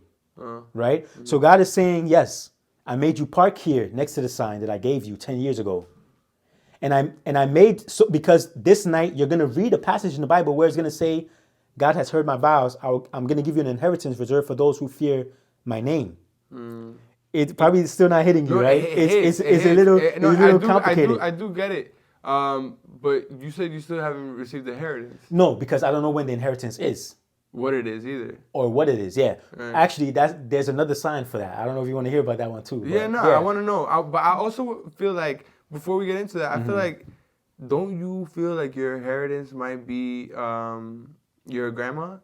Right? So God is saying, yes, I made you park here next to the sign that I gave you 10 years ago. And I made, so because this night you're going to read a passage in the Bible where it's going to say, God has heard my vows. I'm going to give you an inheritance reserved for those who fear my name. It's probably still not hitting you, right? It's a little complicated. I do get it. But you said you still haven't received the inheritance. No, because I don't know when the inheritance is. What it is either. Or what it is, yeah. Right. Actually, there's another sign for that. I don't know if you want to hear about that one too. I want to know. But I also feel like, before we get into that, I feel like, don't you feel like your inheritance might be your grandma?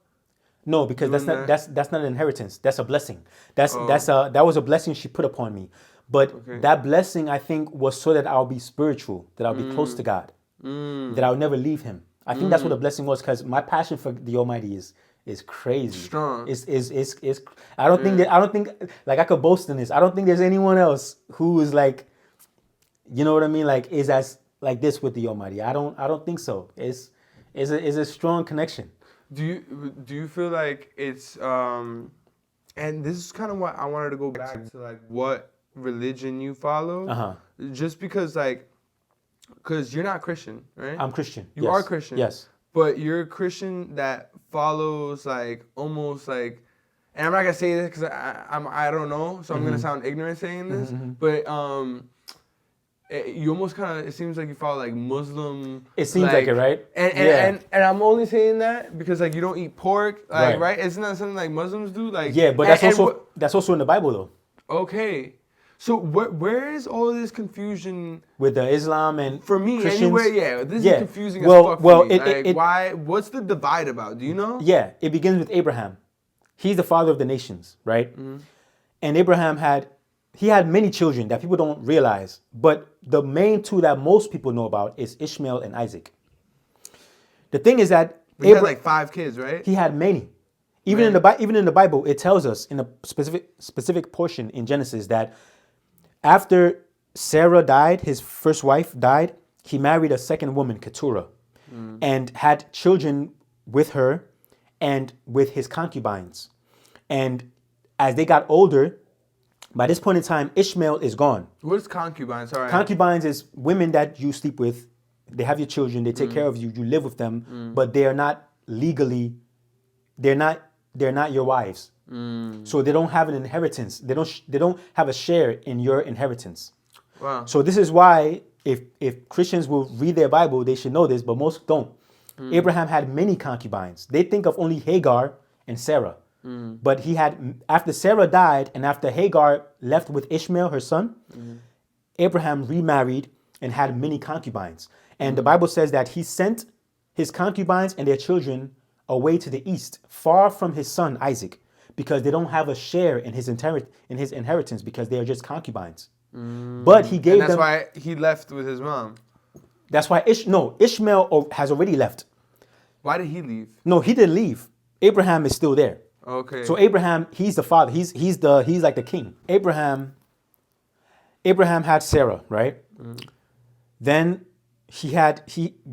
No, because that's not an inheritance. That's a blessing. That was a blessing she put upon me. But that blessing, I think, was so that I'll be spiritual, that I'll be close to God, that I'll never leave Him. I think that's what the blessing was, because my passion for the Almighty is crazy. Strong. I don't think like I could boast in this. I don't think there's anyone else who is like, you know what I mean, like is as like this with the Almighty. I don't think so. It's a strong connection. Do you feel like it's and this is kind of what I wanted to go back to, like what religion you follow, just because because you're not Christian, right? I'm Christian. You are Christian. Yes. But you're a Christian that follows almost and I'm not gonna say this because I don't know, so I'm gonna sound ignorant saying this, but you almost kind of, it seems like you follow Muslim. It seems like it, right? And I'm only saying that because you don't eat pork, right? Isn't that something Muslims do? Yeah, but that's also in the Bible though. Okay. So where is all this confusion with the Islam and for me Christians? Anyway? Yeah, this is confusing as fuck for me. Why? What's the divide about? Do you know? Yeah, it begins with Abraham. He's the father of the nations, right? Mm-hmm. And Abraham had many children that people don't realize. But the main two that most people know about is Ishmael and Isaac. The thing is that He had like 5 kids, right? he had many. Even in the Bible, it tells us in a specific portion in Genesis that after Sarah died, his first wife died, he married a second woman, Keturah, and had children with her and with his concubines. And as they got older, by this point in time, Ishmael is gone. What is concubines? Sorry. Concubines is women that you sleep with. They have your children. They take care of you. You live with them, but they are not legally. They're not your wives. So they don't have an inheritance. They don't have a share in your inheritance. Wow. So this is why if Christians will read their Bible, they should know this, but most don't. Abraham had many concubines. They think of only Hagar and Sarah. But he had, after Sarah died and after Hagar left with Ishmael, her son, Abraham remarried and had many concubines. And the Bible says that he sent his concubines and their children away to the east, far from his son Isaac, because they don't have a share in his inheritance because they are just concubines. But he gave them. That's why he left with his mom. That's why Ishmael has already left. Why did he leave? No, he didn't leave. Abraham is still there. Okay. So Abraham, he's the father. He's like the king. Abraham had Sarah, right? Then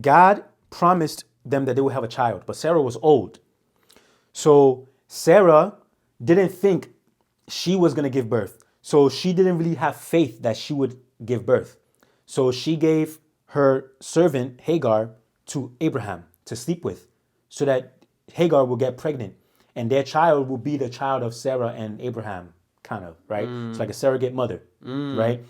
God promised them that they would have a child, but Sarah was old. So Sarah didn't think she was going to give birth. So she didn't really have faith that she would give birth. So she gave her servant Hagar to Abraham to sleep with so that Hagar will get pregnant and their child will be the child of Sarah and Abraham, kind of, right? It's like a surrogate mother, right?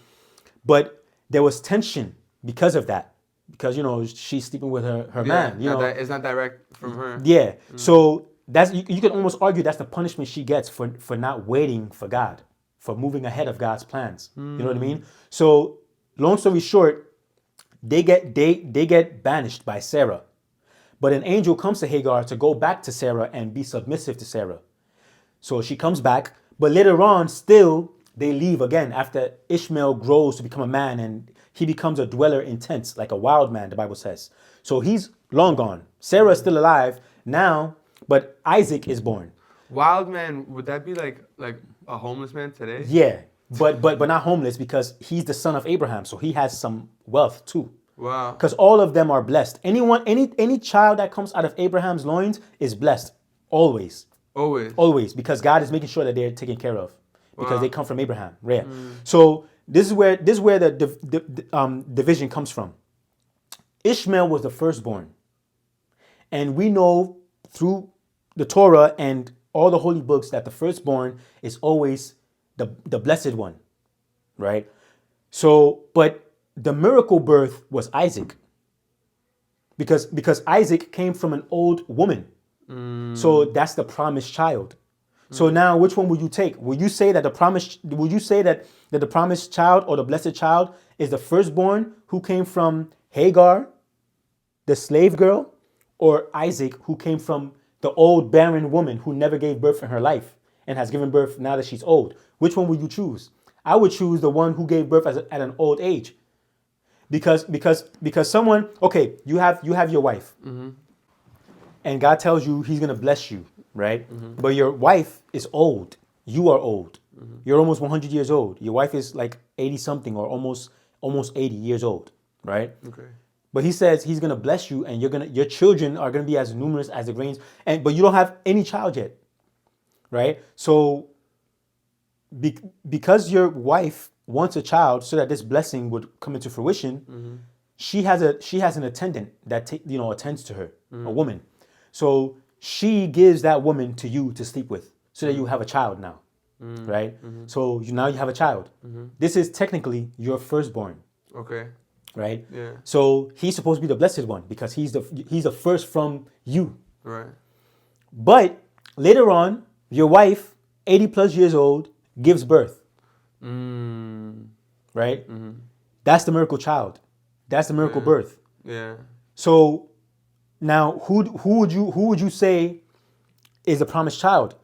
But there was tension because of that. Because, she's sleeping with her man. It's not direct from her. Yeah. So that's you can almost argue that's the punishment she gets for not waiting for God, for moving ahead of God's plans. You know what I mean? So long story short, they get banished by Sarah. But an angel comes to Hagar to go back to Sarah and be submissive to Sarah. So she comes back, but later on, still, they leave again after Ishmael grows to become a man and he becomes a dweller in tents, like a wild man, the Bible says. So he's long gone. Sarah is still alive now, but Isaac is born. Wild man, would that be like a homeless man today? Yeah, but not homeless because he's the son of Abraham, so he has some wealth too. Wow. Because all of them are blessed. Any child that comes out of Abraham's loins is blessed. Always. Always. Because God is making sure that they're taken care of. Because they come from Abraham. Right. So this is where the division comes from. Ishmael was the firstborn. And we know through the Torah and all the holy books that the firstborn is always the blessed one. Right? So, but the miracle birth was Isaac. Because Isaac came from an old woman. So that's the promised child. So now which one will you take? Will you say that the promised child or the blessed child is the firstborn who came from Hagar, the slave girl, or Isaac who came from the old barren woman who never gave birth in her life and has given birth now that she's old? Which one will you choose? I would choose the one who gave birth at an old age. Because someone, okay, you have your wife, and God tells you He's gonna bless you, right? But your wife is old. You are old. You're almost 100 years old. Your wife is like 80 something or almost 80 years old, right? Okay. But He says He's gonna bless you, and your children are gonna be as numerous as the grains, but you don't have any child yet, right? So because your wife wants a child so that this blessing would come into fruition, she has an attendant that attends to her, a woman. So she gives that woman to you to sleep with so that you have a child now, right? So now you have a child. This is technically your firstborn. Okay. Right? Yeah. So he's supposed to be the blessed one because he's the first from you. Right. But later on, your wife, 80 plus years old, gives birth. Right? That's the miracle child. That's the miracle birth. Yeah. So now who would you say is the promised child?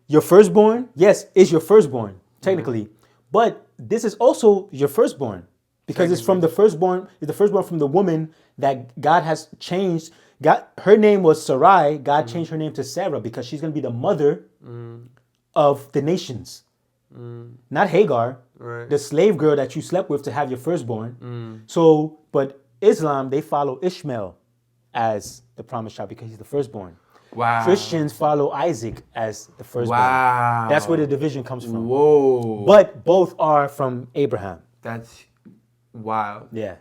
Your firstborn? Yes, is your firstborn. technically. But this is also your firstborn, because it's from the firstborn. It's the firstborn from the woman that God has changed. God, her name was Sarai. God changed her name to Sarah because she's going to be the mother of the nations. Not Hagar, the slave girl that you slept with to have your firstborn. So, but Islam, they follow Ishmael as the promised child because he's the firstborn. Wow. Christians follow Isaac as the firstborn. Wow. That's where the division comes from. Whoa. But both are from Abraham. That's wild. Yeah.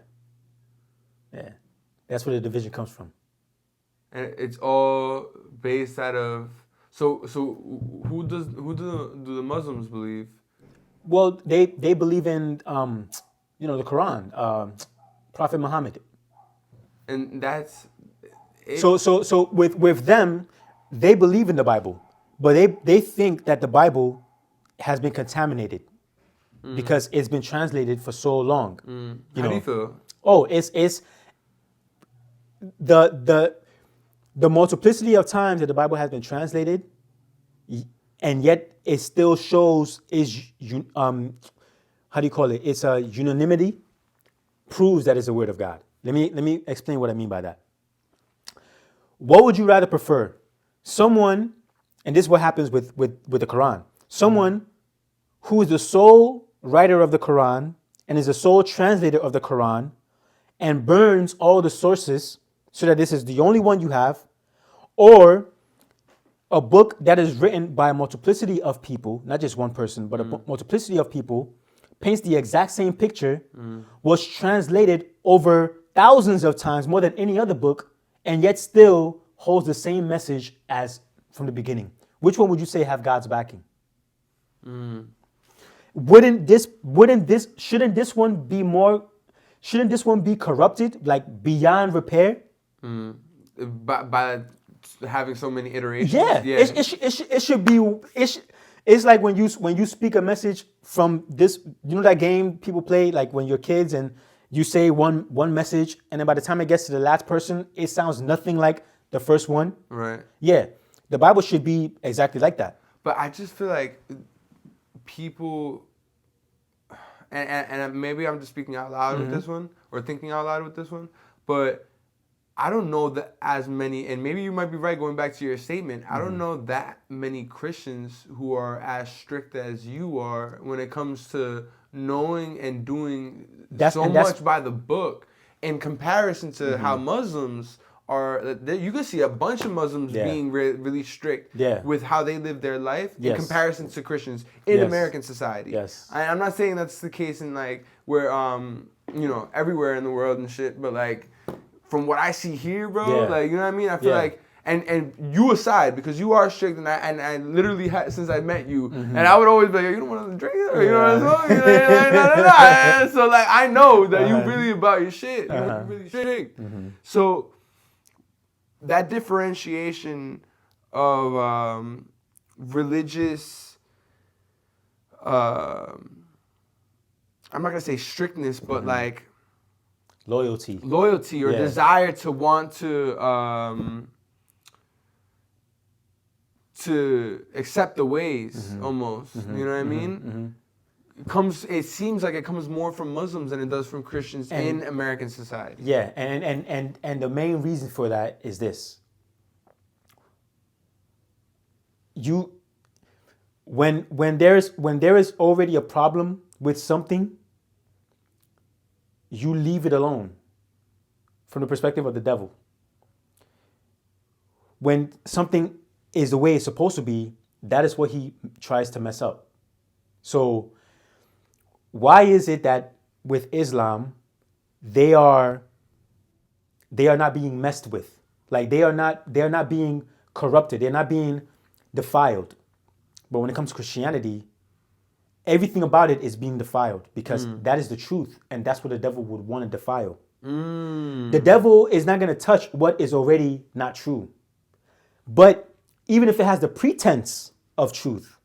That's where the division comes from. And it's all based out of so who do the Muslims believe? Well, they believe in the Quran, Prophet Muhammad. And that's it. So with them, they believe in the Bible, but they think that the Bible has been contaminated because it's been translated for so long. How do you feel? Oh, it's the multiplicity of times that the Bible has been translated, and yet it still shows how do you call it? It's a unanimity, proves that it's the word of God. Let me explain what I mean by that. What would you rather prefer? Someone, and this is what happens with the Quran. Someone who is the sole writer of the Quran and is the sole translator of the Quran and burns all the sources so that this is the only one you have, or a book that is written by a multiplicity of people, not just one person, but a multiplicity of people, paints the exact same picture, was translated over thousands of times, more than any other book, and yet still holds the same message as from the beginning. Which one would you say have God's backing? Shouldn't this one be corrupted, like beyond repair? By having so many iterations. Yeah. It should be. It's like when you speak a message from this. You know that game people play, like when you're kids and you say one message, and then by the time it gets to the last person, it sounds nothing like the first one. Right. Yeah. The Bible should be exactly like that. But I just feel like people, and maybe I'm just speaking out loud with this one, or thinking out loud with this one, but I don't know that as many, and maybe you might be right going back to your statement, I don't know that many Christians who are as strict as you are when it comes to knowing and doing so much by the book in comparison to how Muslims are. You can see a bunch of Muslims being really strict with how they live their life in comparison to Christians in American society. Yes. I'm not saying that's the case in like where everywhere in the world and shit, but like from what I see here, bro, like, you know what I mean? I feel like, and you aside, because you are strict, and I literally had, since I met you, and I would always be like, you don't want to drink it? Or, you know what I'm saying? No. So, like, I know that you really about your shit. You're really strict. So, that differentiation of religious, I'm not going to say strictness, but like, Loyalty or desire to want to accept the ways almost. You know what I mean? It seems like it comes more from Muslims than it does from Christians in American society. Yeah, and the main reason for that is this. When there is already a problem with something, you leave it alone from the perspective of the devil. When something is the way it's supposed to be, that is what he tries to mess up. So why is it that with Islam, they are not being messed with? Like they are not being corrupted. They're not being defiled. But when it comes to Christianity, everything about it is being defiled because that is the truth, and that's what the devil would want to defile. The devil is not going to touch what is already not true. But even if it has the pretense of truth,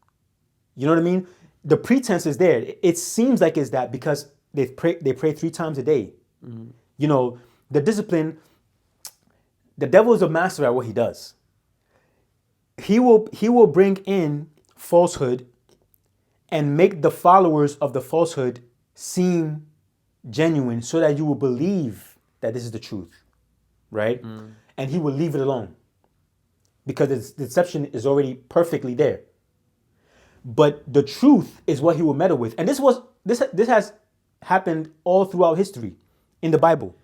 you know what I mean? The pretense is there. It seems like it's that because they pray 3 times a day. You know, the discipline, the devil is a master at what he does. He will bring in falsehood and make the followers of the falsehood seem genuine so that you will believe that this is the truth, right? And he will leave it alone because the deception is already perfectly there. But the truth is what he will meddle with. And this has happened all throughout history in the Bible.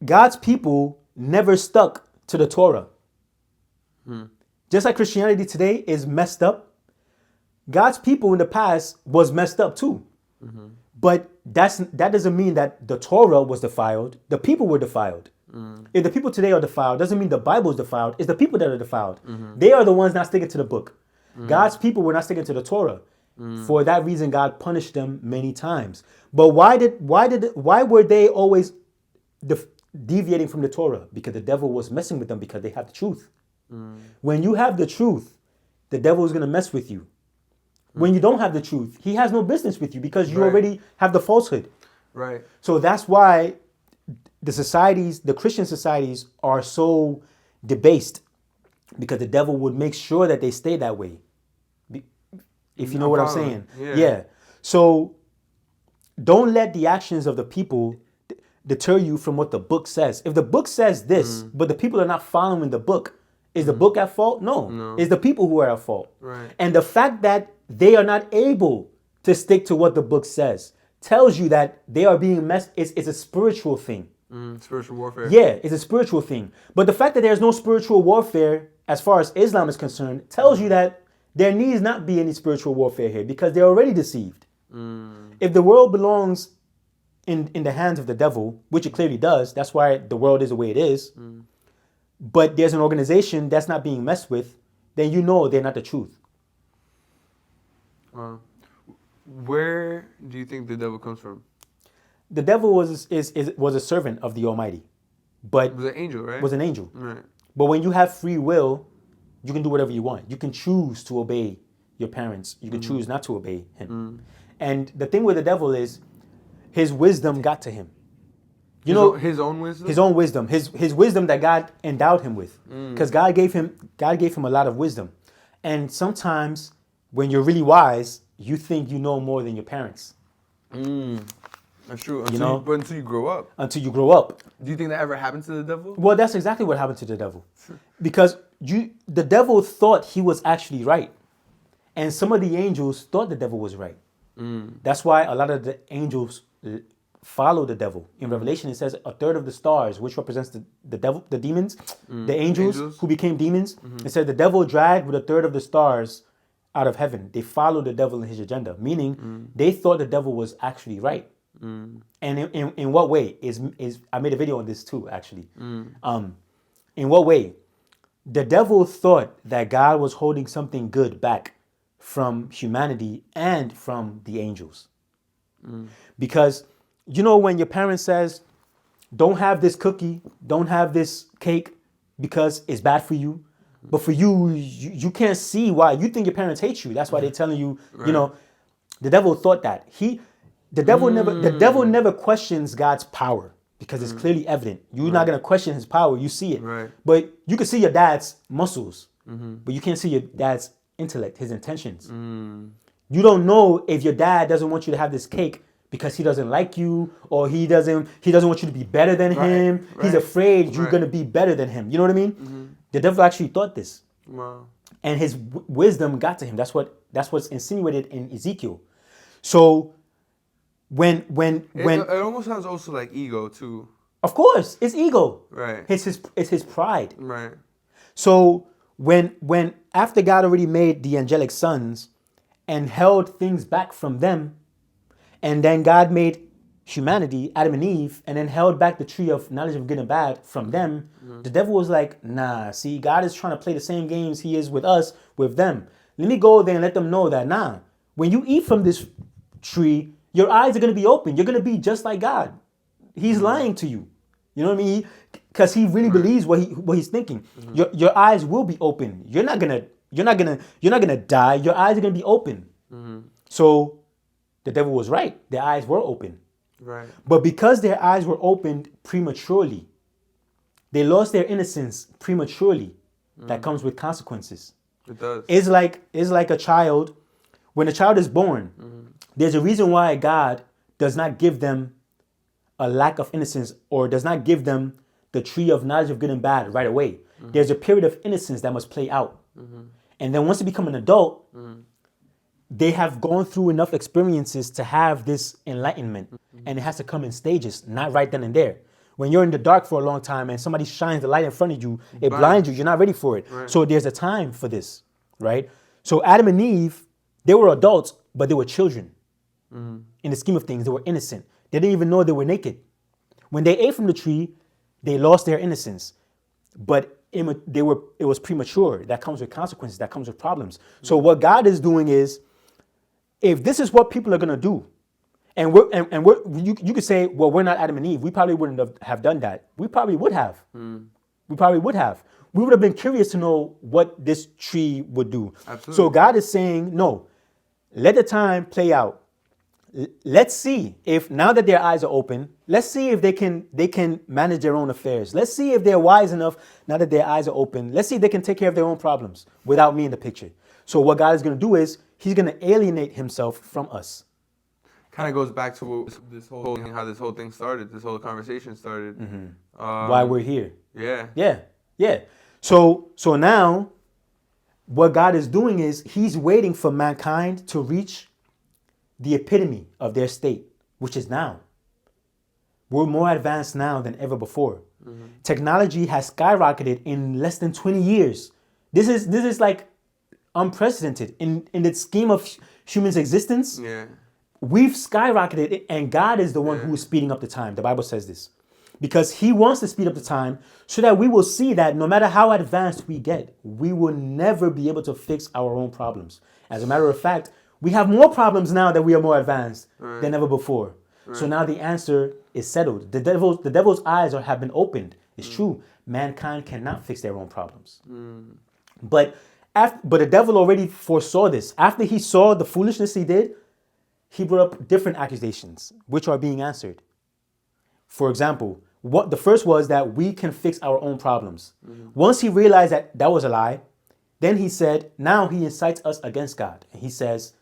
God's people never stuck to the Torah. Just like Christianity today is messed up, God's people in the past was messed up too. But that doesn't mean that the Torah was defiled. The people were defiled. If the people today are defiled, doesn't mean the Bible is defiled. It's the people that are defiled. They are the ones not sticking to the book. God's people were not sticking to the Torah. For that reason, God punished them many times. But why were they always deviating from the Torah? Because the devil was messing with them because they have the truth. When you have the truth, the devil is going to mess with you. When you don't have the truth, he has no business with you because you already have the falsehood. Right. So that's why the Christian societies are so debased, because the devil would make sure that they stay that way. If you know what I'm saying. Yeah. So don't let the actions of the people deter you from what the book says. If the book says this, but the people are not following the book, is the book at fault? No. It's the people who are at fault. Right. And the fact that they are not able to stick to what the book says tells you that they are being messed. It's a spiritual thing. Spiritual warfare. Yeah, it's a spiritual thing. But the fact that there's no spiritual warfare as far as Islam is concerned tells you that there needs not be any spiritual warfare here because they're already deceived. If the world belongs in the hands of the devil, which it clearly does, that's why the world is the way it is, but there's an organization that's not being messed with, then you know they're not the truth. Where do you think the devil comes from? The devil was a servant of the Almighty, but Was an angel, right? Was an angel. Right. But when you have free will, you can do whatever you want. You can choose to obey your parents. You can choose not to obey him. And the thing with the devil is, his wisdom got to him. You know, his own wisdom. His own wisdom. His wisdom that God endowed him with, because God gave him a lot of wisdom. And sometimes when you're really wise, you think you know more than your parents. That's true. But until you grow up. Until you grow up. Do you think that ever happened to the devil? Well, that's exactly what happened to the devil. Because the devil thought he was actually right. And some of the angels thought the devil was right. That's why a lot of the angels follow the devil. In Revelation, it says a third of the stars, which represents the devil, the demons, the angels who became demons. It said the devil dragged with a third of the stars out of heaven. They followed the devil and his agenda, meaning they thought the devil was actually right. And in what way is I made a video on this too, actually. In what way? The devil thought that God was holding something good back from humanity and from the angels. Because, you know, when your parents says, don't have this cookie, don't have this cake because it's bad for you. But for you can't see why. You think your parents hate you. That's why they're telling you, you know, the devil thought that. The devil never questions God's power because it's clearly evident. You're not going to question his power. You see it. Right. But you can see your dad's muscles, but you can't see your dad's intellect, his intentions. You don't know if your dad doesn't want you to have this cake because he doesn't like you, or he doesn't want you to be better than him. Right. He's afraid you're going to be better than him. You know what I mean? The devil actually thought this. Wow. And his wisdom got to him. That's what's insinuated in Ezekiel. So when it almost sounds also like ego too. Of course, it's ego. Right. It's his pride. Right. So when after God already made the angelic sons and held things back from them, and then God made humanity, Adam and Eve, and then held back the tree of knowledge of good and bad from them, the devil was like, nah, see, God is trying to play the same games he is with us, with them. Let me go there and let them know that, nah, when you eat from this tree, your eyes are going to be open. You're going to be just like God. He's lying to you. You know what I mean? Because he really believes what he's thinking. Your eyes will be open. You're not gonna die. Your eyes are gonna be open. So the devil was right. Their eyes were open. Right. But because their eyes were opened prematurely, they lost their innocence prematurely. That comes with consequences. It does. It's like a child When a child is born, there's a reason why God does not give them a lack of innocence or does not give them the tree of knowledge of good and bad right away. There's a period of innocence that must play out. And then once they become an adult, they have gone through enough experiences to have this enlightenment. And it has to come in stages, not right then and there. When you're in the dark for a long time and somebody shines the light in front of you, it blinds you. You're not ready for it. Right. So there's a time for this, right? So Adam and Eve, they were adults, but they were children. In the scheme of things, they were innocent. They didn't even know they were naked. When they ate from the tree, they lost their innocence. But it was premature. That comes with consequences. That comes with problems. So what God is doing is, if this is what people are going to do, you could say, well, we're not Adam and Eve. We probably wouldn't have done that. We probably would have. We probably would have. We would have been curious to know what this tree would do. Absolutely. So God is saying, no, let the time play out. Let's see if now that their eyes are open, let's see if they can manage their own affairs. Let's see if they're wise enough now that their eyes are open. Let's see if they can take care of their own problems without me in the picture. So what God is going to do is he's going to alienate himself from us. Kind of goes back to this whole thing, how this whole thing started, this whole conversation started. Why we're here. Yeah. So now what God is doing is he's waiting for mankind to reach the epitome of their state, which is now. We're more advanced now than ever before. Technology has skyrocketed in less than 20 years. This is like unprecedented in the scheme of humans' existence. Yeah. We've skyrocketed, and God is the one who is speeding up the time. The Bible says this. Because he wants to speed up the time so that we will see that no matter how advanced we get, we will never be able to fix our own problems. As a matter of fact, we have more problems now that we are more advanced than ever before. So now the answer is settled. The devil's eyes have been opened. It's true. Mankind cannot fix their own problems. But the devil already foresaw this. After he saw the foolishness he did, he brought up different accusations, which are being answered. For example, the first was that we can fix our own problems. Once he realized that was a lie, then he said, now he incites us against God. And he says,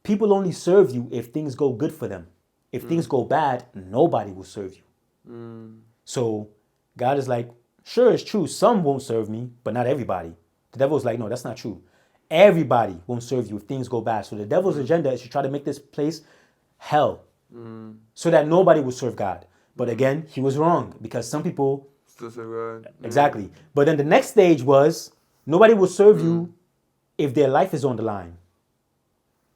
people only serve you if things go good for them. If things go bad, nobody will serve you. So God is like, sure, it's true. Some won't serve me, but not everybody. The devil's like, no, that's not true. Everybody won't serve you if things go bad. So the devil's agenda is to try to make this place hell so that nobody will serve God. But again, he was wrong because some people... Still serve God. Exactly. But then the next stage was nobody will serve you if their life is on the line.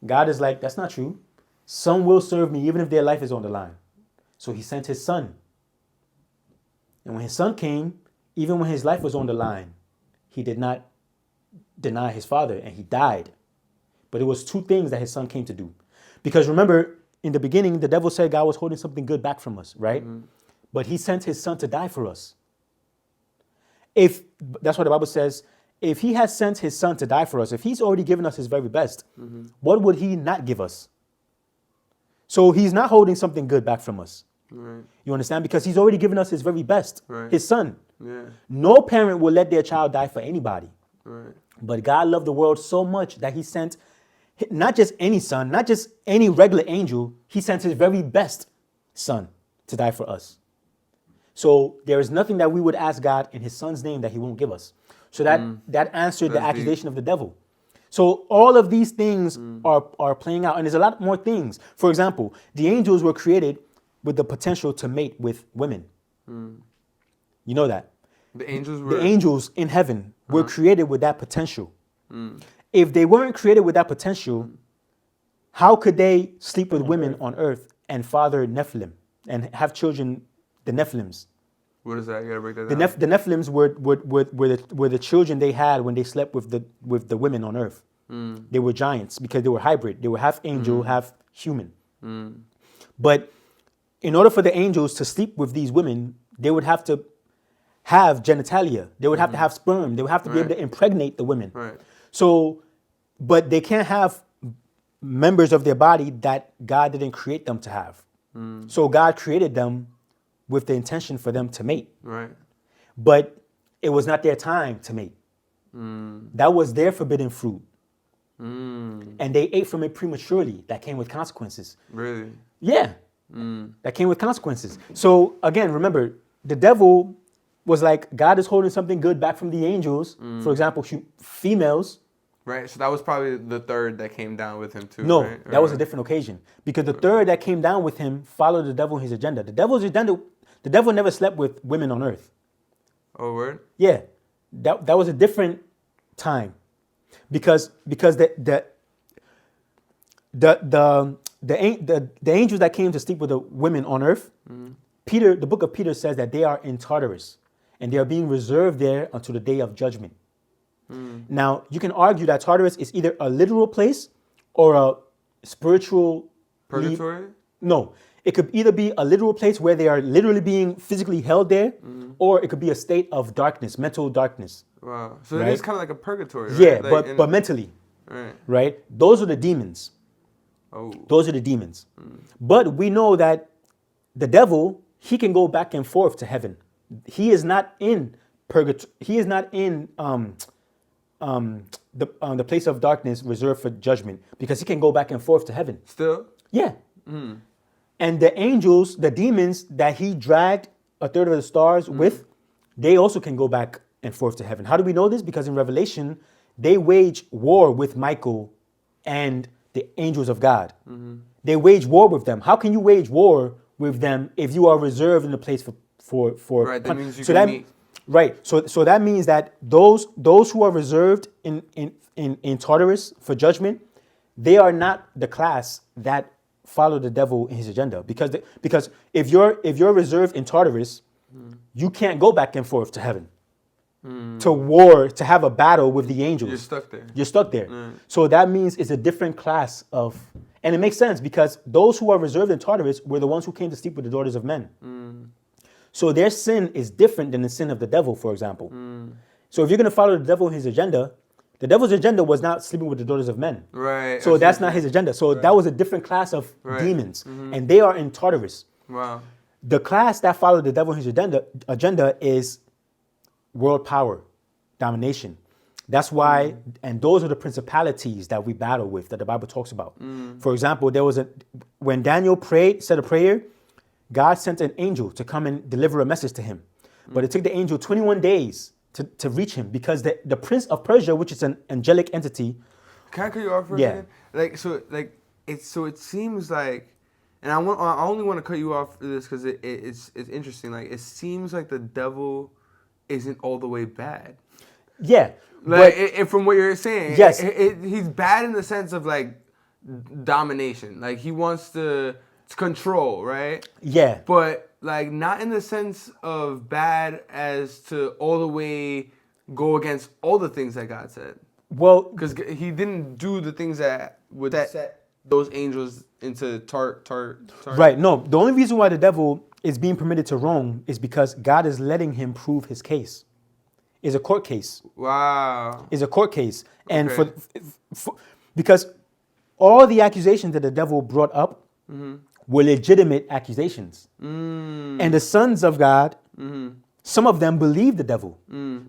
God is like, that's not true. Some will serve me even if their life is on the line. So he sent his son. And when his son came, even when his life was on the line, he did not deny his father and he died. But it was two things that his son came to do. Because remember, in the beginning, the devil said God was holding something good back from us, right? But he sent his son to die for us. That's what the Bible says. If he has sent his son to die for us, if he's already given us his very best, what would he not give us? So he's not holding something good back from us. Right. You understand? Because he's already given us his very best, his son. Yeah. No parent will let their child die for anybody. Right. But God loved the world so much that he sent not just any son, not just any regular angel, he sent his very best son to die for us. So there is nothing that we would ask God in his son's name that he won't give us. So that answered the accusation of the devil. So all of these things are playing out. And there's a lot more things. For example, the angels were created with the potential to mate with women. You know that. The angels in heaven were created with that potential. If they weren't created with that potential, how could they sleep with women on earth and father Nephilim and have children, the Nephilims? What is that? You gotta break that down. The Nephilims were the children they had when they slept with the women on earth. They were giants because they were hybrid. They were half angel, half human. But in order for the angels to sleep with these women, they would have to have genitalia. They would have to have sperm. They would have to be able to impregnate the women. Right. So, but they can't have members of their body that God didn't create them to have. So God created them with the intention for them to mate. Right. But it was not their time to mate. That was their forbidden fruit. And they ate from it prematurely. That came with consequences. Really? Yeah. That came with consequences. So again, remember, the devil was like, God is holding something good back from the angels. For example, females. Right, so that was probably the third that came down with him too. No, right? that was a different occasion. Because the third that came down with him followed the devil and his agenda. The devil never slept with women on earth. Oh, word? Yeah. That was a different time. Because the angels that came to sleep with the women on earth, Peter, the book of Peter says that they are in Tartarus and they are being reserved there until the day of judgment. Now, you can argue that Tartarus is either a literal place or a spiritual Purgatory? No. It could either be a literal place where they are literally being physically held there, or it could be a state of darkness, mental darkness. Wow. So Right? it is kind of like a purgatory, right? Yeah, Like but mentally, Right. right? Those are the demons. Oh. Those are the demons. But we know that the devil, he can go back and forth to heaven. He is not in purgatory. He is not in the place of darkness reserved for judgment, because he can go back and forth to heaven. Still? Yeah. And the angels, the demons that he dragged a third of the stars with, they also can go back and forth to heaven. How do we know this? Because in Revelation, they wage war with Michael and the angels of God. They wage war with them. How can you wage war with them if you are reserved in a place for Right, that means you so can that meet. Right. So that means that those who are reserved in Tartarus for judgment, they are not the class that follow the devil in his agenda. Because if you're reserved in Tartarus, you can't go back and forth to heaven. To war, to have a battle with the angels. You're stuck there. You're stuck there. So that means it's a different class of, and it makes sense because those who are reserved in Tartarus were the ones who came to sleep with the daughters of men. So their sin is different than the sin of the devil, for example. So if you're going to follow the devil and his agenda, the devil's agenda was not sleeping with the daughters of men. Right. So that's not his agenda. So that was a different class of demons. And they are in Tartarus. Wow. The class that followed the devil and his agenda is world power, domination. That's why, and those are the principalities that we battle with, that the Bible talks about. For example, when Daniel said a prayer, God sent an angel to come and deliver a message to him. But it took the angel 21 days to reach him because the prince of Persia, which is an angelic entity. Can I cut you off for a second? It seems like, and I only want to cut you off for this because it's interesting. Like, it seems like the devil isn't all the way bad. Yeah. Like, from what you're saying, yes, he's bad in the sense of like domination. Like, he wants to control, right? Yeah. But like not in the sense of bad as to all the way go against all the things that God said. Well, because he didn't do the things that would set those angels into Right. No, the only reason why the devil is being permitted to roam is because God is letting him prove his case. It's a court case. Wow. It's a court case. And because all the accusations that the devil brought up were legitimate accusations. And the sons of God, some of them believe the devil.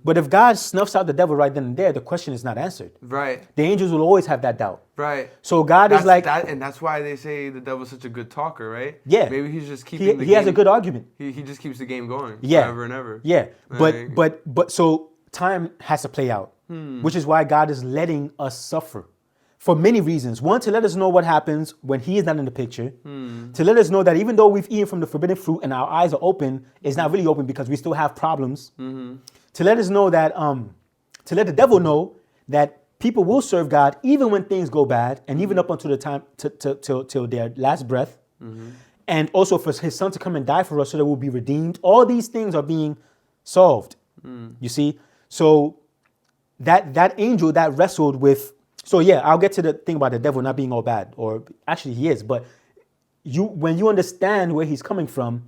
But if God snuffs out the devil right then and there, the question is not answered. Right. The angels will always have that doubt. Right. So God is like... and that's why they say the devil's such a good talker, right? Yeah. Maybe he's just keeping the game... He has a good argument. He just keeps the game going forever and ever. Yeah. Like, But so time has to play out, which is why God is letting us suffer. For many reasons. One, to let us know what happens when he is not in the picture. To let us know that even though we've eaten from the forbidden fruit and our eyes are open, it's not really open because we still have problems. To let us know that, to let the devil know that people will serve God even when things go bad and even up until the time, till their last breath. And also for his son to come and die for us so that we'll be redeemed. All these things are being solved. You see? So that angel that wrestled with... So yeah, I'll get to the thing about the devil not being all bad, or actually he is, but when you understand where he's coming from,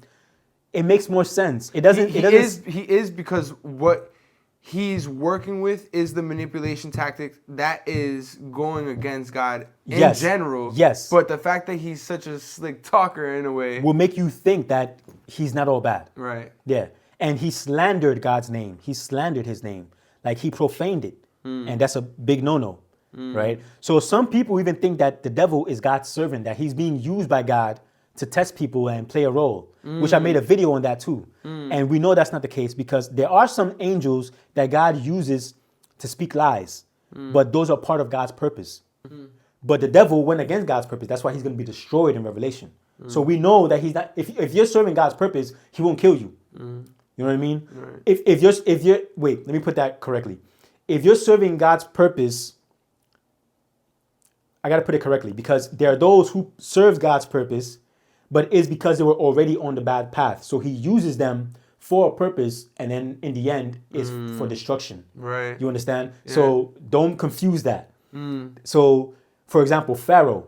it makes more sense. He is because what he's working with is the manipulation tactic that is going against God in general. Yes. But the fact that he's such a slick talker in a way will make you think that he's not all bad. Right. Yeah. And he slandered God's name. He slandered his name. Like he profaned it. And that's a big no-no. right? So some people even think that the devil is God's servant, that he's being used by God to test people and play a role, which I made a video on that too. And we know that's not the case because there are some angels that God uses to speak lies, but those are part of God's purpose. But the devil went against God's purpose. That's why he's going to be destroyed in Revelation. So we know that he's not. If you're serving God's purpose, he won't kill you. You know what I mean? Right. If you're wait, let me put that correctly. If you're serving God's purpose, I got to put it correctly because there are those who serve God's purpose, but it's because they were already on the bad path. So he uses them for a purpose, and then in the end, is for destruction. Right. You understand? Yeah. So don't confuse that. So, for example, Pharaoh.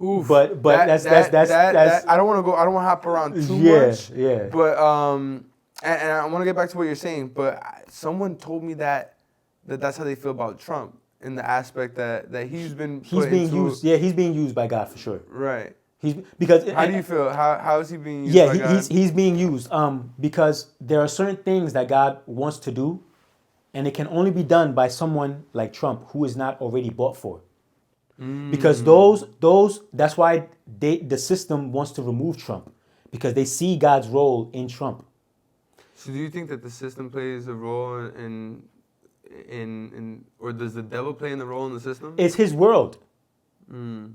Oof. But that's I don't want to go. I don't want to hop around too much. Yeah. But and I want to get back to what you're saying. But someone told me that's how they feel about Trump in the aspect that he's being used. Yeah, he's being used by God for sure. Right. Because how do you feel? How is he being used? Yeah, by God? he's being used. Because there are certain things that God wants to do, and it can only be done by someone like Trump who is not already bought for. Because that's why the system wants to remove Trump, because they see God's role in Trump. So do you think that the system plays a role in or does the devil play in the role in the system? It's his world.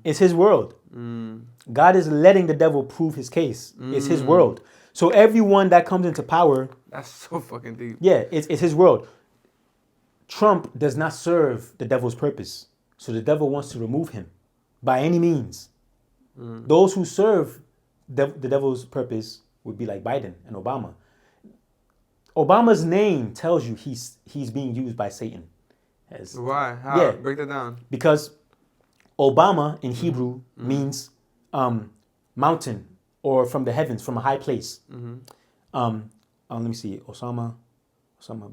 It's his world. God is letting the devil prove his case. It's his world. So everyone that comes into power. That's so fucking deep. Yeah, it's his world. Trump does not serve the devil's purpose. So the devil wants to remove him by any means. Those who serve the devil's purpose would be like Biden and Obama. Obama's name tells you he's being used by Satan. Why? How? Yeah. Break that down. Because Obama in Hebrew means mountain or from the heavens, from a high place. Let me see. Osama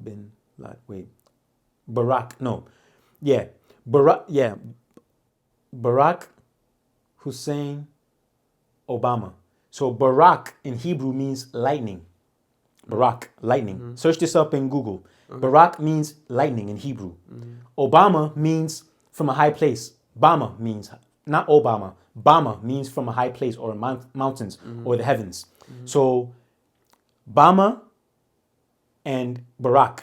bin Laden. Wait. Barack. No. Yeah. Barack Hussein Obama. So Barack in Hebrew means lightning. Barack, lightning. Search this up in Google. Okay. Barack means lightning in Hebrew. Obama means from a high place. Bama means, not Obama, Bama means from a high place or mountains or the heavens. So Bama and Barack,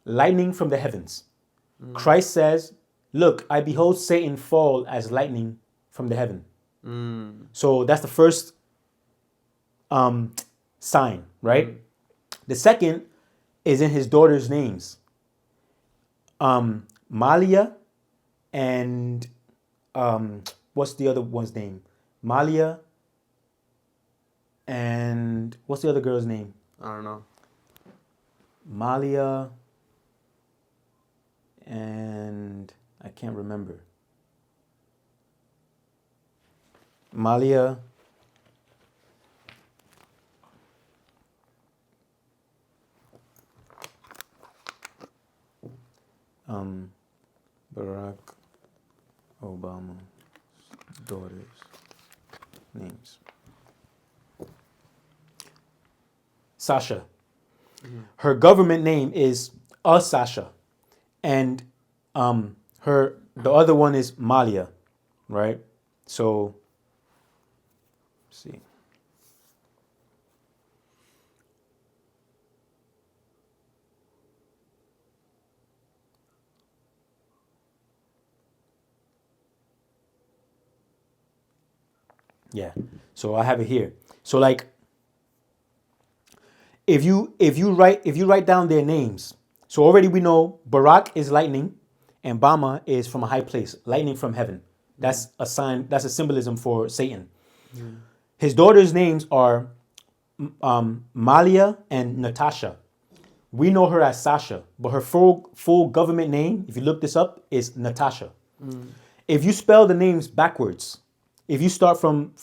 lightning from the heavens. Christ says, look, I behold Satan fall as lightning from the heaven. So that's the first sign, right? The second is in his daughter's names. Malia and what's the other one's name? Malia and what's the other girl's name? I don't know. Malia and I can't remember. Malia. Barack Obama's daughter's names. Sasha. Her government name is Sasha. And the other one is Malia, right? So, let's see. Yeah. So I have it here. So like, if you write down their names, so already we know Barack is lightning and Bama is from a high place, lightning from heaven. That's a sign, that's a symbolism for Satan. His daughters' names are Malia and Natasha. We know her as Sasha, but her full government name, if you look this up, is Natasha. If you spell the names backwards, if you start from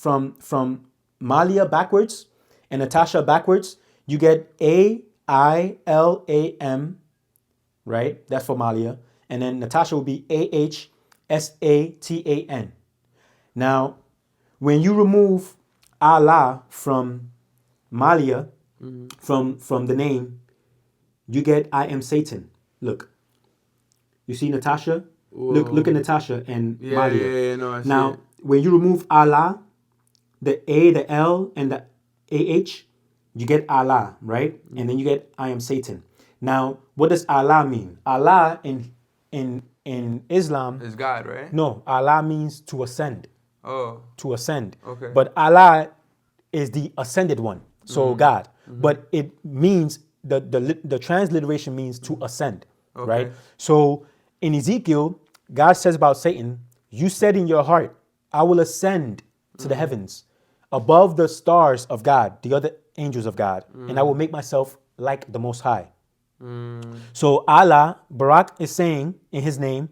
Malia backwards and Natasha backwards, you get Ailam, right? That's for Malia. And then Natasha will be Ahsatan. Now, when you remove Allah from Malia, from the name, you get I am Satan. Look, you see Natasha? Look at Natasha and Malia. Yeah, no, I see Now, it. when you remove Allah, the A, the L, and the AH, you get Allah, right? And then you get I am Satan. Now, what does Allah mean? Allah in Islam, It's God, right? no, Allah means to ascend. Oh, To ascend. Okay. But Allah is the ascended one, so God. But it means the transliteration means to ascend, right? So in Ezekiel, God says about Satan, "You said in your heart, I will ascend to the heavens, above the stars of God, the other angels of God, and I will make myself like the Most High." So Allah, Barak is saying in His name,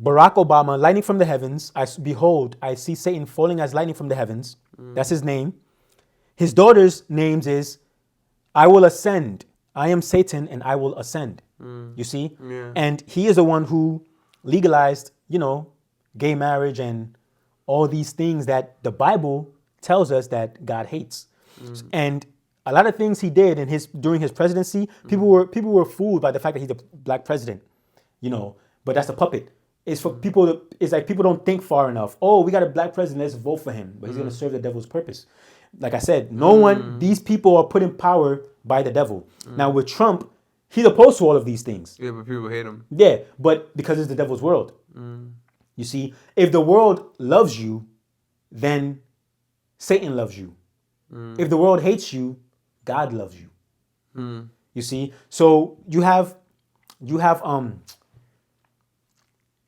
Barack Obama, lightning from the heavens. Behold, I see Satan falling as lightning from the heavens. That's his name. His daughter's names is, I will ascend. I am Satan and I will ascend. You see? Yeah. And he is the one who legalized, gay marriage and all these things that the Bible tells us that God hates. And a lot of things he did during his presidency, people were fooled by the fact that he's a black president, but that's a puppet. It's for people. It's like people don't think far enough. Oh, we got a black president. Let's vote for him. But he's going to serve the devil's purpose. Like I said, no one. These people are put in power by the devil. Now with Trump, he's opposed to all of these things. Yeah, but people hate him. Yeah, but because it's the devil's world. You see, if the world loves you, then Satan loves you. If the world hates you, God loves you. You see, so you have.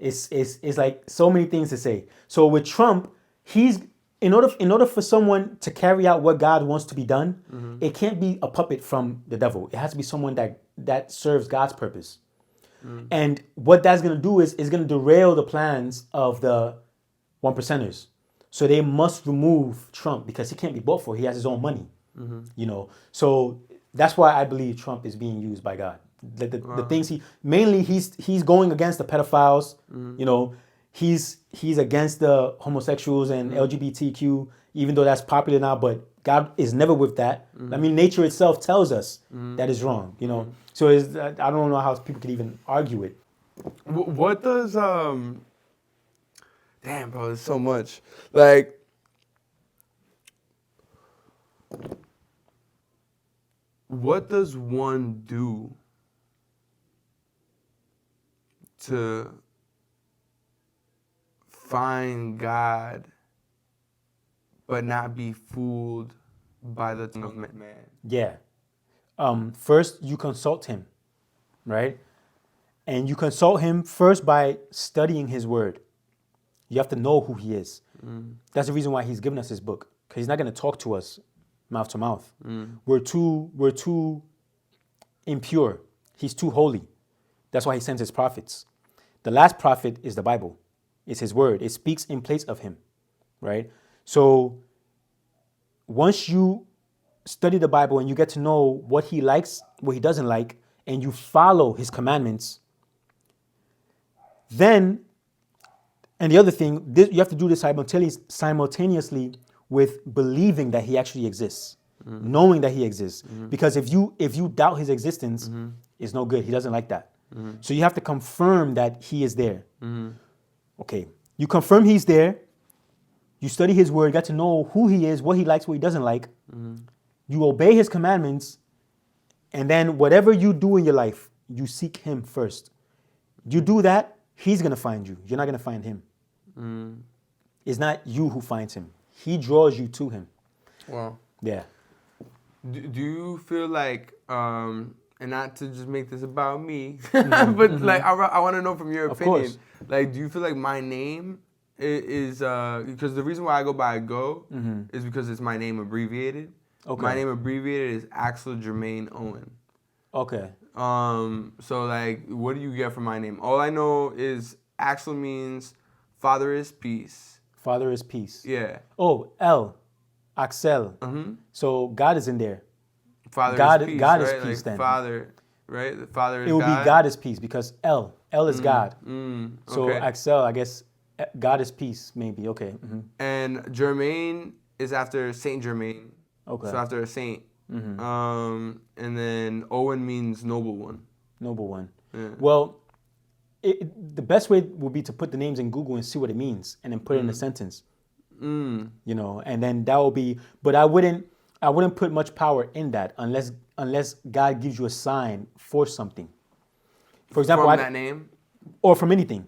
It's like so many things to say. So with Trump, he's in order for someone to carry out what God wants to be done, it can't be a puppet from the devil. It has to be someone that serves God's purpose. And what that's gonna do is gonna derail the plans of the 1%ers. So they must remove Trump because he can't be bought for. He has his own money. So that's why I believe Trump is being used by God. The things he's going against the pedophiles, he's against the homosexuals and LGBTQ, even though that's popular now, but God is never with that. I mean, nature itself tells us that is wrong, So I don't know how people could even argue it. What does damn, bro, there's so much. Like, what does one do to find God but not be fooled by the tongue of man? Yeah. First, you consult him, right? And you consult him first by studying his word. You have to know who he is. That's the reason why he's given us his book, because he's not going to talk to us mouth to mouth. We're too impure. He's too holy. That's why he sends his prophets. The last prophet is the Bible. It's his word. It speaks in place of him, right? So once you study the Bible and you get to know what he likes, what he doesn't like, and you follow his commandments, then, and the other thing, you have to do this simultaneously with believing that he actually exists, knowing that he exists. Because if you doubt his existence, it's no good. He doesn't like that. So you have to confirm that he is there. Okay, you confirm he's there. You study his word, get to know who he is, what he likes, what he doesn't like. You obey his commandments, and then whatever you do in your life, you seek him first. You do that, he's going to find you. You're not going to find him. It's not you who finds him. He draws you to him. Wow. Yeah. Do you feel like, and not to just make this about me, but like I want to know from your opinion. Course. Like, do you feel like my name is because the reason why I go by Go is because it's my name abbreviated. Okay. My name abbreviated is Axel Jermaine Owen. Okay. So like, what do you get from my name? All I know is Axel means Father is peace. Father is peace. Yeah. Oh, L, Axel. So God is in there. Father God- is peace. God is right? peace Like then. Father, right? The Father is It will God. be God is peace because L is God. So okay. Axel, I guess God is peace, maybe. Okay. And Germain is after Saint Germain. Okay. So after a saint. And then Owen means noble one. Noble one. Yeah. Well, the best way would be to put the names in Google and see what it means, and then put it in a sentence. You know, and then that will be. But I wouldn't put much power in that unless God gives you a sign for something. For example, from that name, or from anything,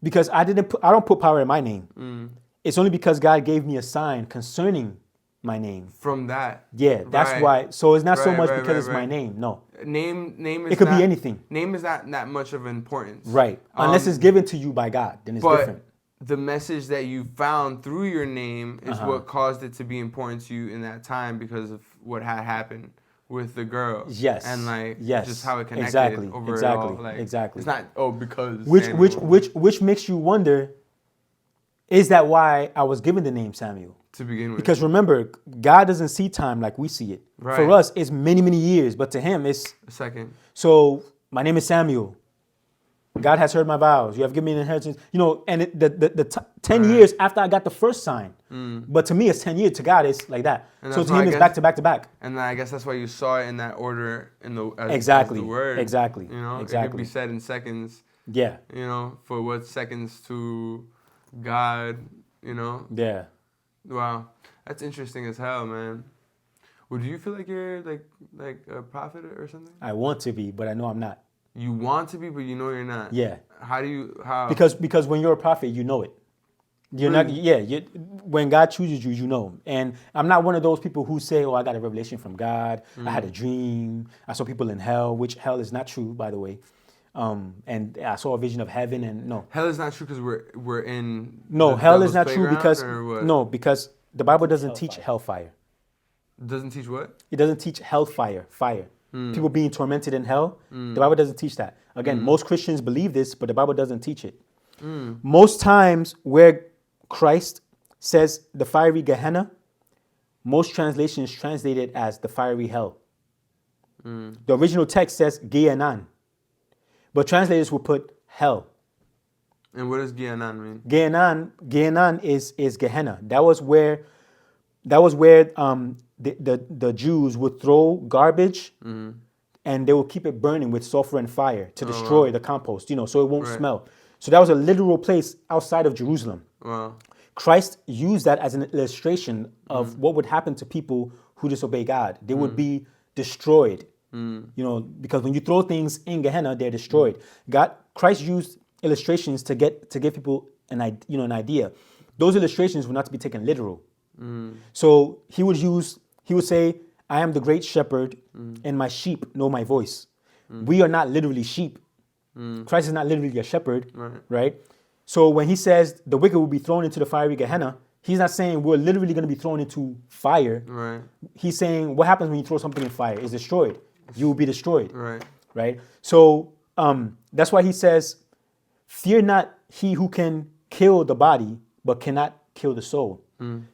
because I don't put power in my name. It's only because God gave me a sign concerning my name. From that. Yeah, that's Right. why. So it's not so Right, much right, because it's right, my right. name. No. Name is It could not, be anything. Name is not that much of importance. Right. Unless it's given to you by God, then it's But different. the message that you found through your name is Uh-huh. what caused it to be important to you in that time because of what had happened with the girl. Yes. And like Yes. just how it connected Exactly. over Exactly. it all. Like, Exactly. It's not because Which Samuel makes you wonder, is that why I was given the name Samuel? to begin with. Because remember, God doesn't see time like we see it. Right. For us, it's many, many years, but to him, it's A second. so. My name is Samuel. God has heard my vows. You have given me an inheritance. You know, and 10 years after I got the first sign. But to me, it's 10 years. To God, it's like that. And So that's to why him, I it's guess- back to back to back. And I guess that's why you saw it in that order in the as Exactly. the word. Exactly. You know, it could Exactly. be said in seconds. Yeah. You know, for what seconds to God. You know. Yeah. Wow, that's interesting as hell, man. Would you feel like you're like a prophet or something? I want to be, but I know I'm not. You want to be, but you know you're not. Yeah. How? Because when you're a prophet, you know it. You're not. Really? Yeah. When God chooses you, you know. And I'm not one of those people who say, "Oh, I got a revelation from God. I had a dream. I saw people in hell," which hell is not true, by the way. And I saw a vision of heaven, and no. Hell is not true because we're in. No, the hell is devil's not true playground, because or what? no, because the Bible doesn't teach hellfire. Doesn't teach what? It doesn't teach hellfire, fire. People being tormented in hell. The Bible doesn't teach that. Again, most Christians believe this, but the Bible doesn't teach it. Most times where Christ says the fiery Gehenna, most translations translate it as the fiery hell. The original text says Gehenan, but translators will put hell. And what does Gehenan mean? Gehenan is Gehenna. That was where the Jews would throw garbage and they would keep it burning with sulfur and fire to destroy the compost, so it won't smell. So that was a literal place outside of Jerusalem. Wow. Christ used that as an illustration of what would happen to people who disobey God. They would be destroyed. Because when you throw things in Gehenna, they're destroyed. Christ used illustrations to give people an idea. Those illustrations were not to be taken literal. So he would say, "I am the great shepherd, and my sheep know my voice." We are not literally sheep. Christ is not literally a shepherd, right? So when he says the wicked will be thrown into the fiery Gehenna, he's not saying we're literally going to be thrown into fire. Right. He's saying what happens when you throw something in fire is destroyed. You will be destroyed. Right. Right? So that's why he says, "Fear not he who can kill the body, but cannot kill the soul.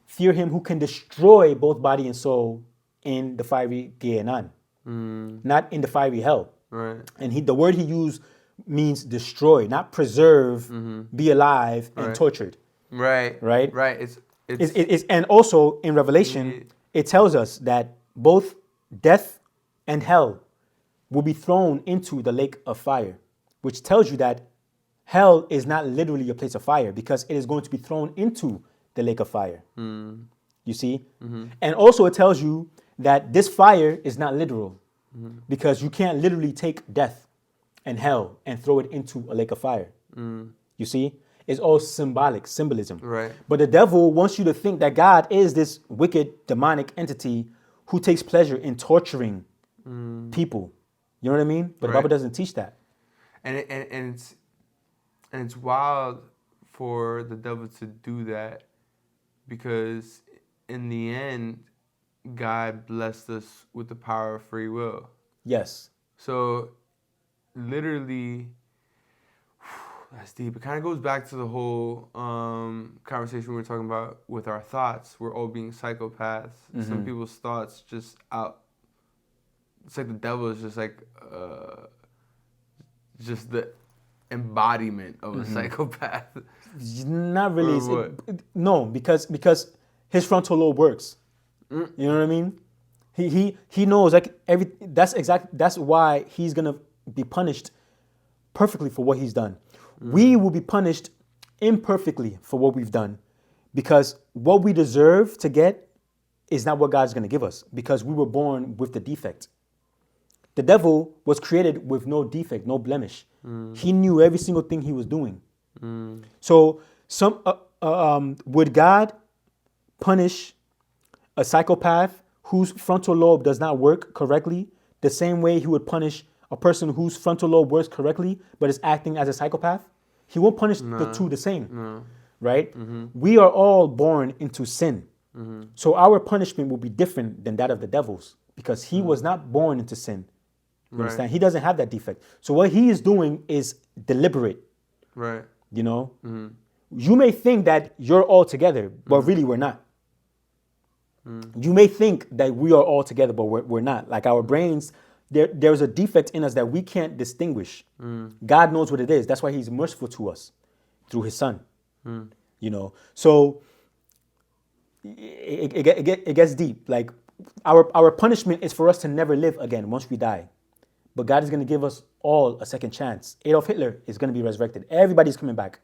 Fear him who can destroy both body and soul in the fiery Gehenna, not in the fiery hell." Right. And the word he used means destroy, not preserve, be alive, and tortured. Right. Right? Right. It's and also in Revelation, it tells us that both death and hell will be thrown into the lake of fire, which tells you that hell is not literally a place of fire because it is going to be thrown into the lake of fire. You see? And also it tells you that this fire is not literal because you can't literally take death and hell and throw it into a lake of fire. You see? It's all symbolism. Right. But the devil wants you to think that God is this wicked, demonic entity who takes pleasure in torturing people. You know what I mean? But the Bible doesn't teach that. And it's wild for the devil to do that because in the end, God blessed us with the power of free will. Yes. So literally, that's deep. It kind of goes back to the whole conversation we were talking about with our thoughts. We're all being psychopaths. Some people's thoughts just out. It's like the devil is just like just the embodiment of a psychopath. Not really. Or what? No, because his frontal lobe works. You know what I mean? He knows like that's why he's gonna be punished perfectly for what he's done. We will be punished imperfectly for what we've done, because what we deserve to get is not what God's going to give us, because we were born with the defect. The devil was created with no defect, no blemish. He knew every single thing he was doing. So would God punish a psychopath whose frontal lobe does not work correctly the same way he would punish a person whose frontal lobe works correctly but is acting as a psychopath? He won't punish the two the same, right? We are all born into sin. So our punishment will be different than that of the devil's, because he was not born into sin. You understand? He doesn't have that defect. So what he is doing is deliberate. Right. You know? You may think that you're all together, but really we're not. You may think that we are all together, but we're not. Like our brains, there's a defect in us that we can't distinguish. God knows what it is. That's why he's merciful to us through his son. You know? So it gets deep. Like our punishment is for us to never live again once we die. But God is going to give us all a second chance. Adolf Hitler is going to be resurrected. Everybody's coming back.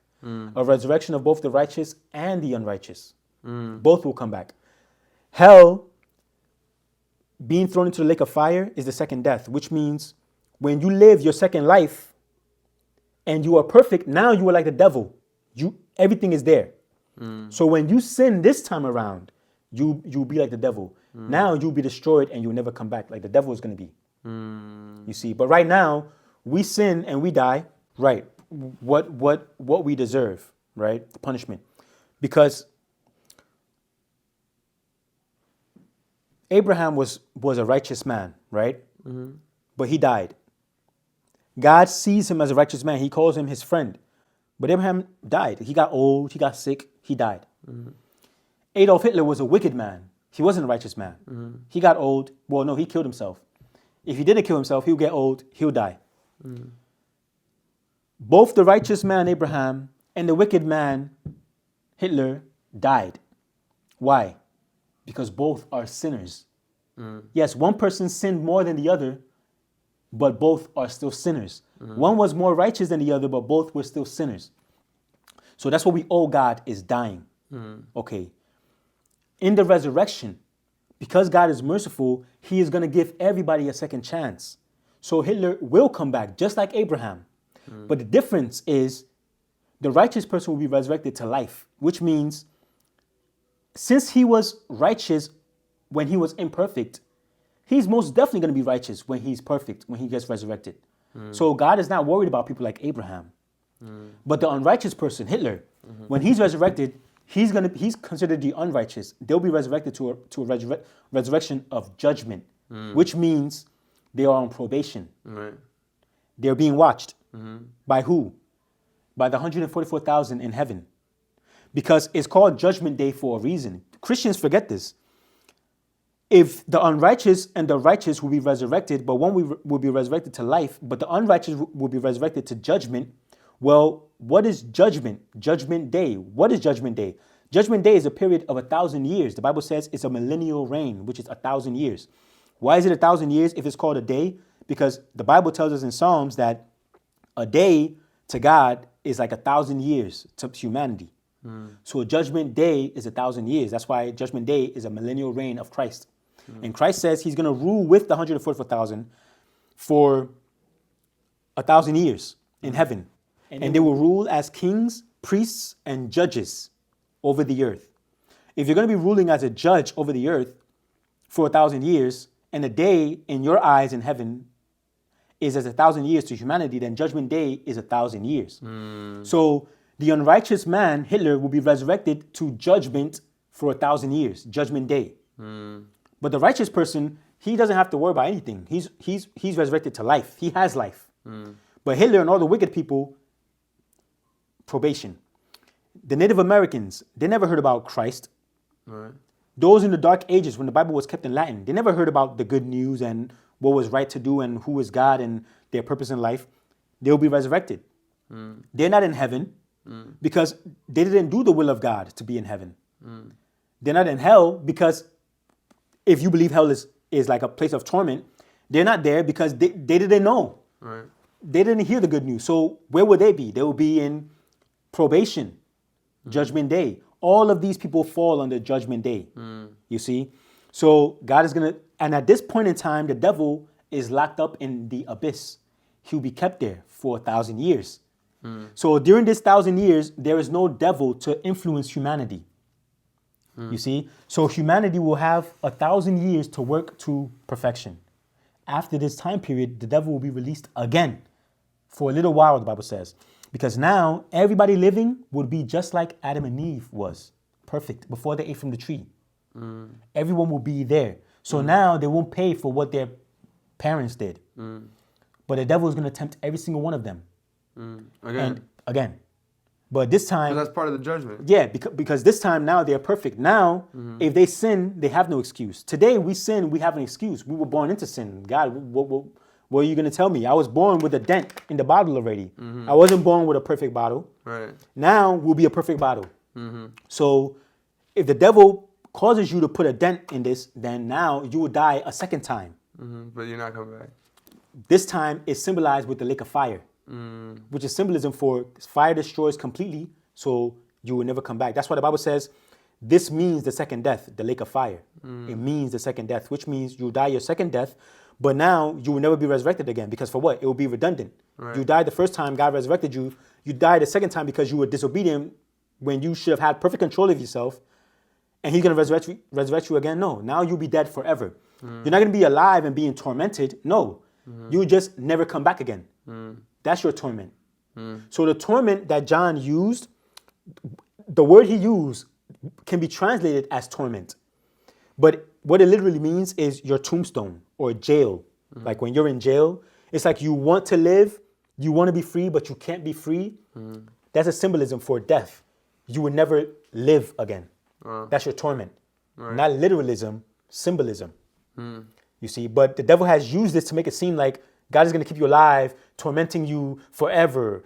A resurrection of both the righteous and the unrighteous. Both will come back. Hell, being thrown into the lake of fire, is the second death, which means when you live your second life and you are perfect, now you are like the devil. Everything is there. So when you sin this time around, you'll be like the devil. Now you'll be destroyed and you'll never come back like the devil is going to be. You see, but right now we sin and we die. Right. What we deserve, right? The punishment. Because Abraham was a righteous man, right? But he died. God sees him as a righteous man. He calls him his friend. But Abraham died. He got old. He got sick. He died. Adolf Hitler was a wicked man. He wasn't a righteous man. He got old. Well, no, he killed himself. If he didn't kill himself, he'll get old. He'll die. Both the righteous man, Abraham, and the wicked man, Hitler, died. Why? Because both are sinners. Yes, one person sinned more than the other, but both are still sinners. One was more righteous than the other, but both were still sinners. So that's what we owe God, is dying. Okay. In the resurrection, because God is merciful, he is going to give everybody a second chance. So Hitler will come back, just like Abraham. But the difference is the righteous person will be resurrected to life, which means since he was righteous when he was imperfect, he's most definitely going to be righteous when he's perfect, when he gets resurrected. So God is not worried about people like Abraham. But the unrighteous person, Hitler, when he's resurrected, he's considered the unrighteous. They'll be resurrected to a resurrection of judgment, which means they are on probation. They're being watched. By who? By the 144,000 in heaven. Because it's called Judgment Day for a reason. Christians forget this. If the unrighteous and the righteous will be resurrected, but one will be resurrected to life, but the unrighteous will be resurrected to judgment, well, what is judgment? Judgment Day. What is Judgment Day? Judgment Day is a period of 1,000 years. The Bible says it's a millennial reign, which is 1,000 years. Why is it 1,000 years if it's called a day? Because the Bible tells us in Psalms that a day to God is like 1,000 years to humanity. So a Judgment Day is 1,000 years. That's why Judgment Day is a millennial reign of Christ. And Christ says he's going to rule with the 144,000 for 1,000 years in heaven. And they will rule as kings, priests, and judges over the earth. If you're going to be ruling as a judge over the earth for 1,000 years, and a day in your eyes in heaven is as 1,000 years to humanity, then Judgment Day is 1,000 years. So the unrighteous man, Hitler, will be resurrected to judgment for 1,000 years, Judgment Day. But the righteous person, he doesn't have to worry about anything. He's resurrected to life. He has life. But Hitler and all the wicked people, probation. The Native Americans, they never heard about Christ. Those in the Dark Ages, when the Bible was kept in Latin, they never heard about the good news and what was right to do and who is God and their purpose in life. They'll be resurrected. They're not in heaven because they didn't do the will of God to be in heaven. They're not in hell because if you believe hell is like a place of torment, they're not there because they didn't know. they didn't hear the good news. So where would they be? They will be in probation, judgment day. All of these people fall under judgment day. You see? So God is going to, and at this point in time, the devil is locked up in the abyss. He'll be kept there for 1,000 years. So during this 1,000 years, there is no devil to influence humanity. You see? So humanity will have 1,000 years to work to perfection. After this time period, the devil will be released again for a little while, the Bible says. Because now everybody living would be just like Adam and Eve was, perfect, before they ate from the tree. Everyone will be there. So now they won't pay for what their parents did. But the devil is going to tempt every single one of them. Again. But this time... So that's part of the judgment. Yeah, because this time now they're perfect. Now, if they sin, they have no excuse. Today we sin, we have an excuse. We were born into sin. God, what are you going to tell me? I was born with a dent in the bottle already. I wasn't born with a perfect bottle. Right. Now we'll be a perfect bottle. So if the devil causes you to put a dent in this, then now you will die a second time. But you're not coming back. This time is symbolized with the lake of fire, which is symbolism for fire destroys completely, so you will never come back. That's why the Bible says this means the second death, the lake of fire. It means the second death, which means you die your second death, but now you will never be resurrected again. Because for what? It will be redundant. Right. You died the first time, God resurrected you. You died the second time because you were disobedient when you should have had perfect control of yourself. And he's going to resurrect you again? No. Now you'll be dead forever. You're not going to be alive and being tormented. No. You just never come back again. That's your torment. So the torment that John used, the word he used can be translated as torment. But what it literally means is your tombstone or jail. Like when you're in jail, it's like you want to live, you want to be free, but you can't be free. That's a symbolism for death. You will never live again. That's your torment. Right. Not literalism, symbolism. You see, but the devil has used this to make it seem like God is going to keep you alive, tormenting you forever,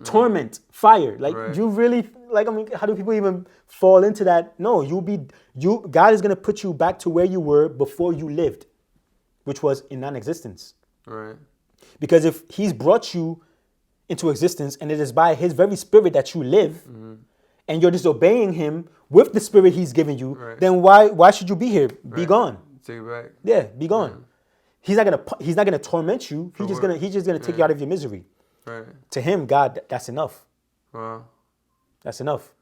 torment, fire. Like you really, like, I mean, how do people even fall into that? No, God is going to put you back to where you were before you lived, which was in non-existence. Right. Because if he's brought you into existence and it is by his very spirit that you live, and you're disobeying him with the spirit he's given you, then why should you be here? Be gone. Take it back. Yeah, be gone. He's not gonna torment you. He's just gonna take you out of your misery. Right. To him, God, that's enough. Wow. That's enough.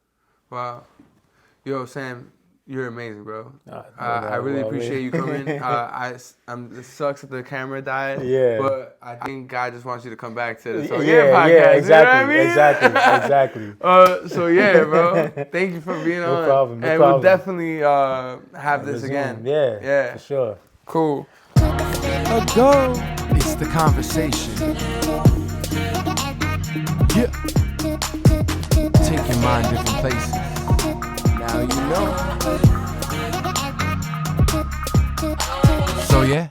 Wow. Yo, Sam, you're amazing, bro. I really appreciate you coming. It sucks that the camera died. Yeah. But I think God just wants you to come back to the So Yea podcast. Yeah, exactly. You know what I mean? Exactly. So yeah, bro. Thank you for being on. No problem. We'll definitely have this again. Yeah. For sure. Cool. It's the conversation. Yeah. Take your mind different places. Now you know. So yeah.